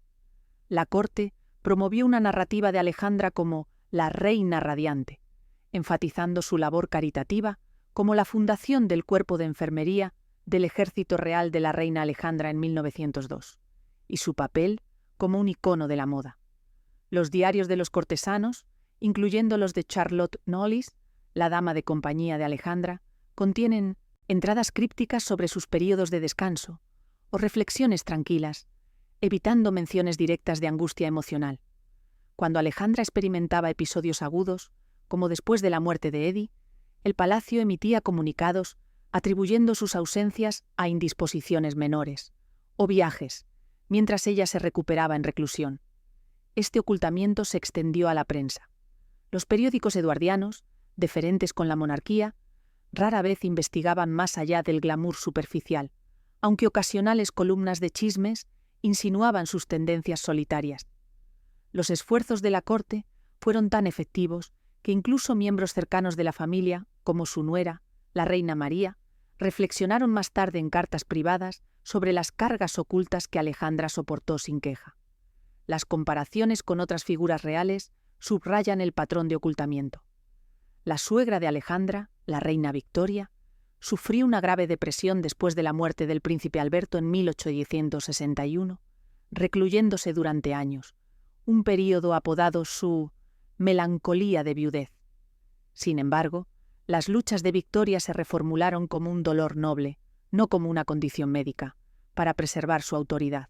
La corte promovió una narrativa de Alejandra como la reina radiante, enfatizando su labor caritativa como la fundación del cuerpo de enfermería del Ejército Real de la Reina Alejandra en 1902, y su papel como un icono de la moda. Los diarios de los cortesanos, incluyendo los de Charlotte Knollys, la dama de compañía de Alejandra, contienen entradas crípticas sobre sus períodos de descanso o reflexiones tranquilas, evitando menciones directas de angustia emocional. Cuando Alejandra experimentaba episodios agudos, como después de la muerte de Eddie, el palacio emitía comunicados atribuyendo sus ausencias a indisposiciones menores o viajes, mientras ella se recuperaba en reclusión. Este ocultamiento se extendió a la prensa. Los periódicos eduardianos, deferentes con la monarquía, rara vez investigaban más allá del glamour superficial, aunque ocasionales columnas de chismes insinuaban sus tendencias solitarias. Los esfuerzos de la corte fueron tan efectivos que incluso miembros cercanos de la familia, como su nuera, la reina María, reflexionaron más tarde en cartas privadas sobre las cargas ocultas que Alejandra soportó sin queja. Las comparaciones con otras figuras reales subrayan el patrón de ocultamiento. La suegra de Alejandra, la reina Victoria, sufrió una grave depresión después de la muerte del príncipe Alberto en 1861, recluyéndose durante años, un período apodado su melancolía de viudez. Sin embargo, las luchas de Victoria se reformularon como un dolor noble, no como una condición médica, para preservar su autoridad.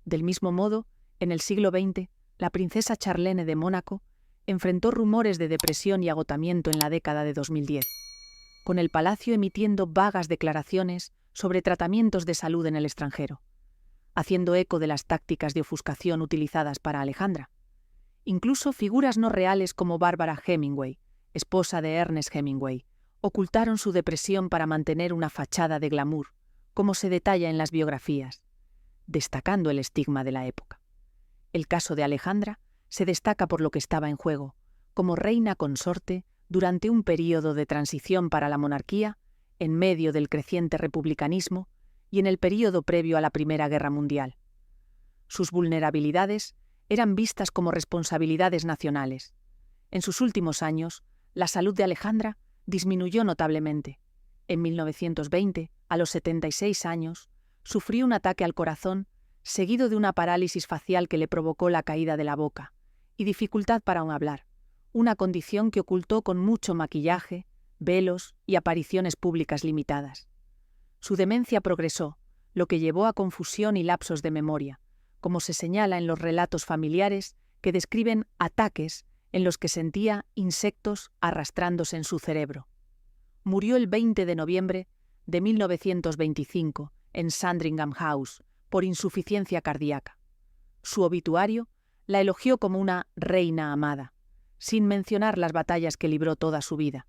Del mismo modo, en el siglo XX, la princesa Charlene de Mónaco enfrentó rumores de depresión y agotamiento en la década de 2010, con el palacio emitiendo vagas declaraciones sobre tratamientos de salud en el extranjero, haciendo eco de las tácticas de ofuscación utilizadas para Alejandra. Incluso figuras no reales como Barbara Hemingway, esposa de Ernest Hemingway, ocultaron su depresión para mantener una fachada de glamour, como se detalla en las biografías, destacando el estigma de la época. El caso de Alejandra se destaca por lo que estaba en juego, como reina consorte durante un período de transición para la monarquía, en medio del creciente republicanismo y en el período previo a la Primera Guerra Mundial. Sus vulnerabilidades eran vistas como responsabilidades nacionales. En sus últimos años, la salud de Alejandra disminuyó notablemente. En 1920, a los 76 años, sufrió un ataque al corazón seguido de una parálisis facial que le provocó la caída de la boca y dificultad para hablar, una condición que ocultó con mucho maquillaje, velos y apariciones públicas limitadas. Su demencia progresó, lo que llevó a confusión y lapsos de memoria, como se señala en los relatos familiares que describen ataques en los que sentía insectos arrastrándose en su cerebro. Murió el 20 de noviembre de 1925 en Sandringham House por insuficiencia cardíaca. Su obituario la elogió como una reina amada, sin mencionar las batallas que libró toda su vida.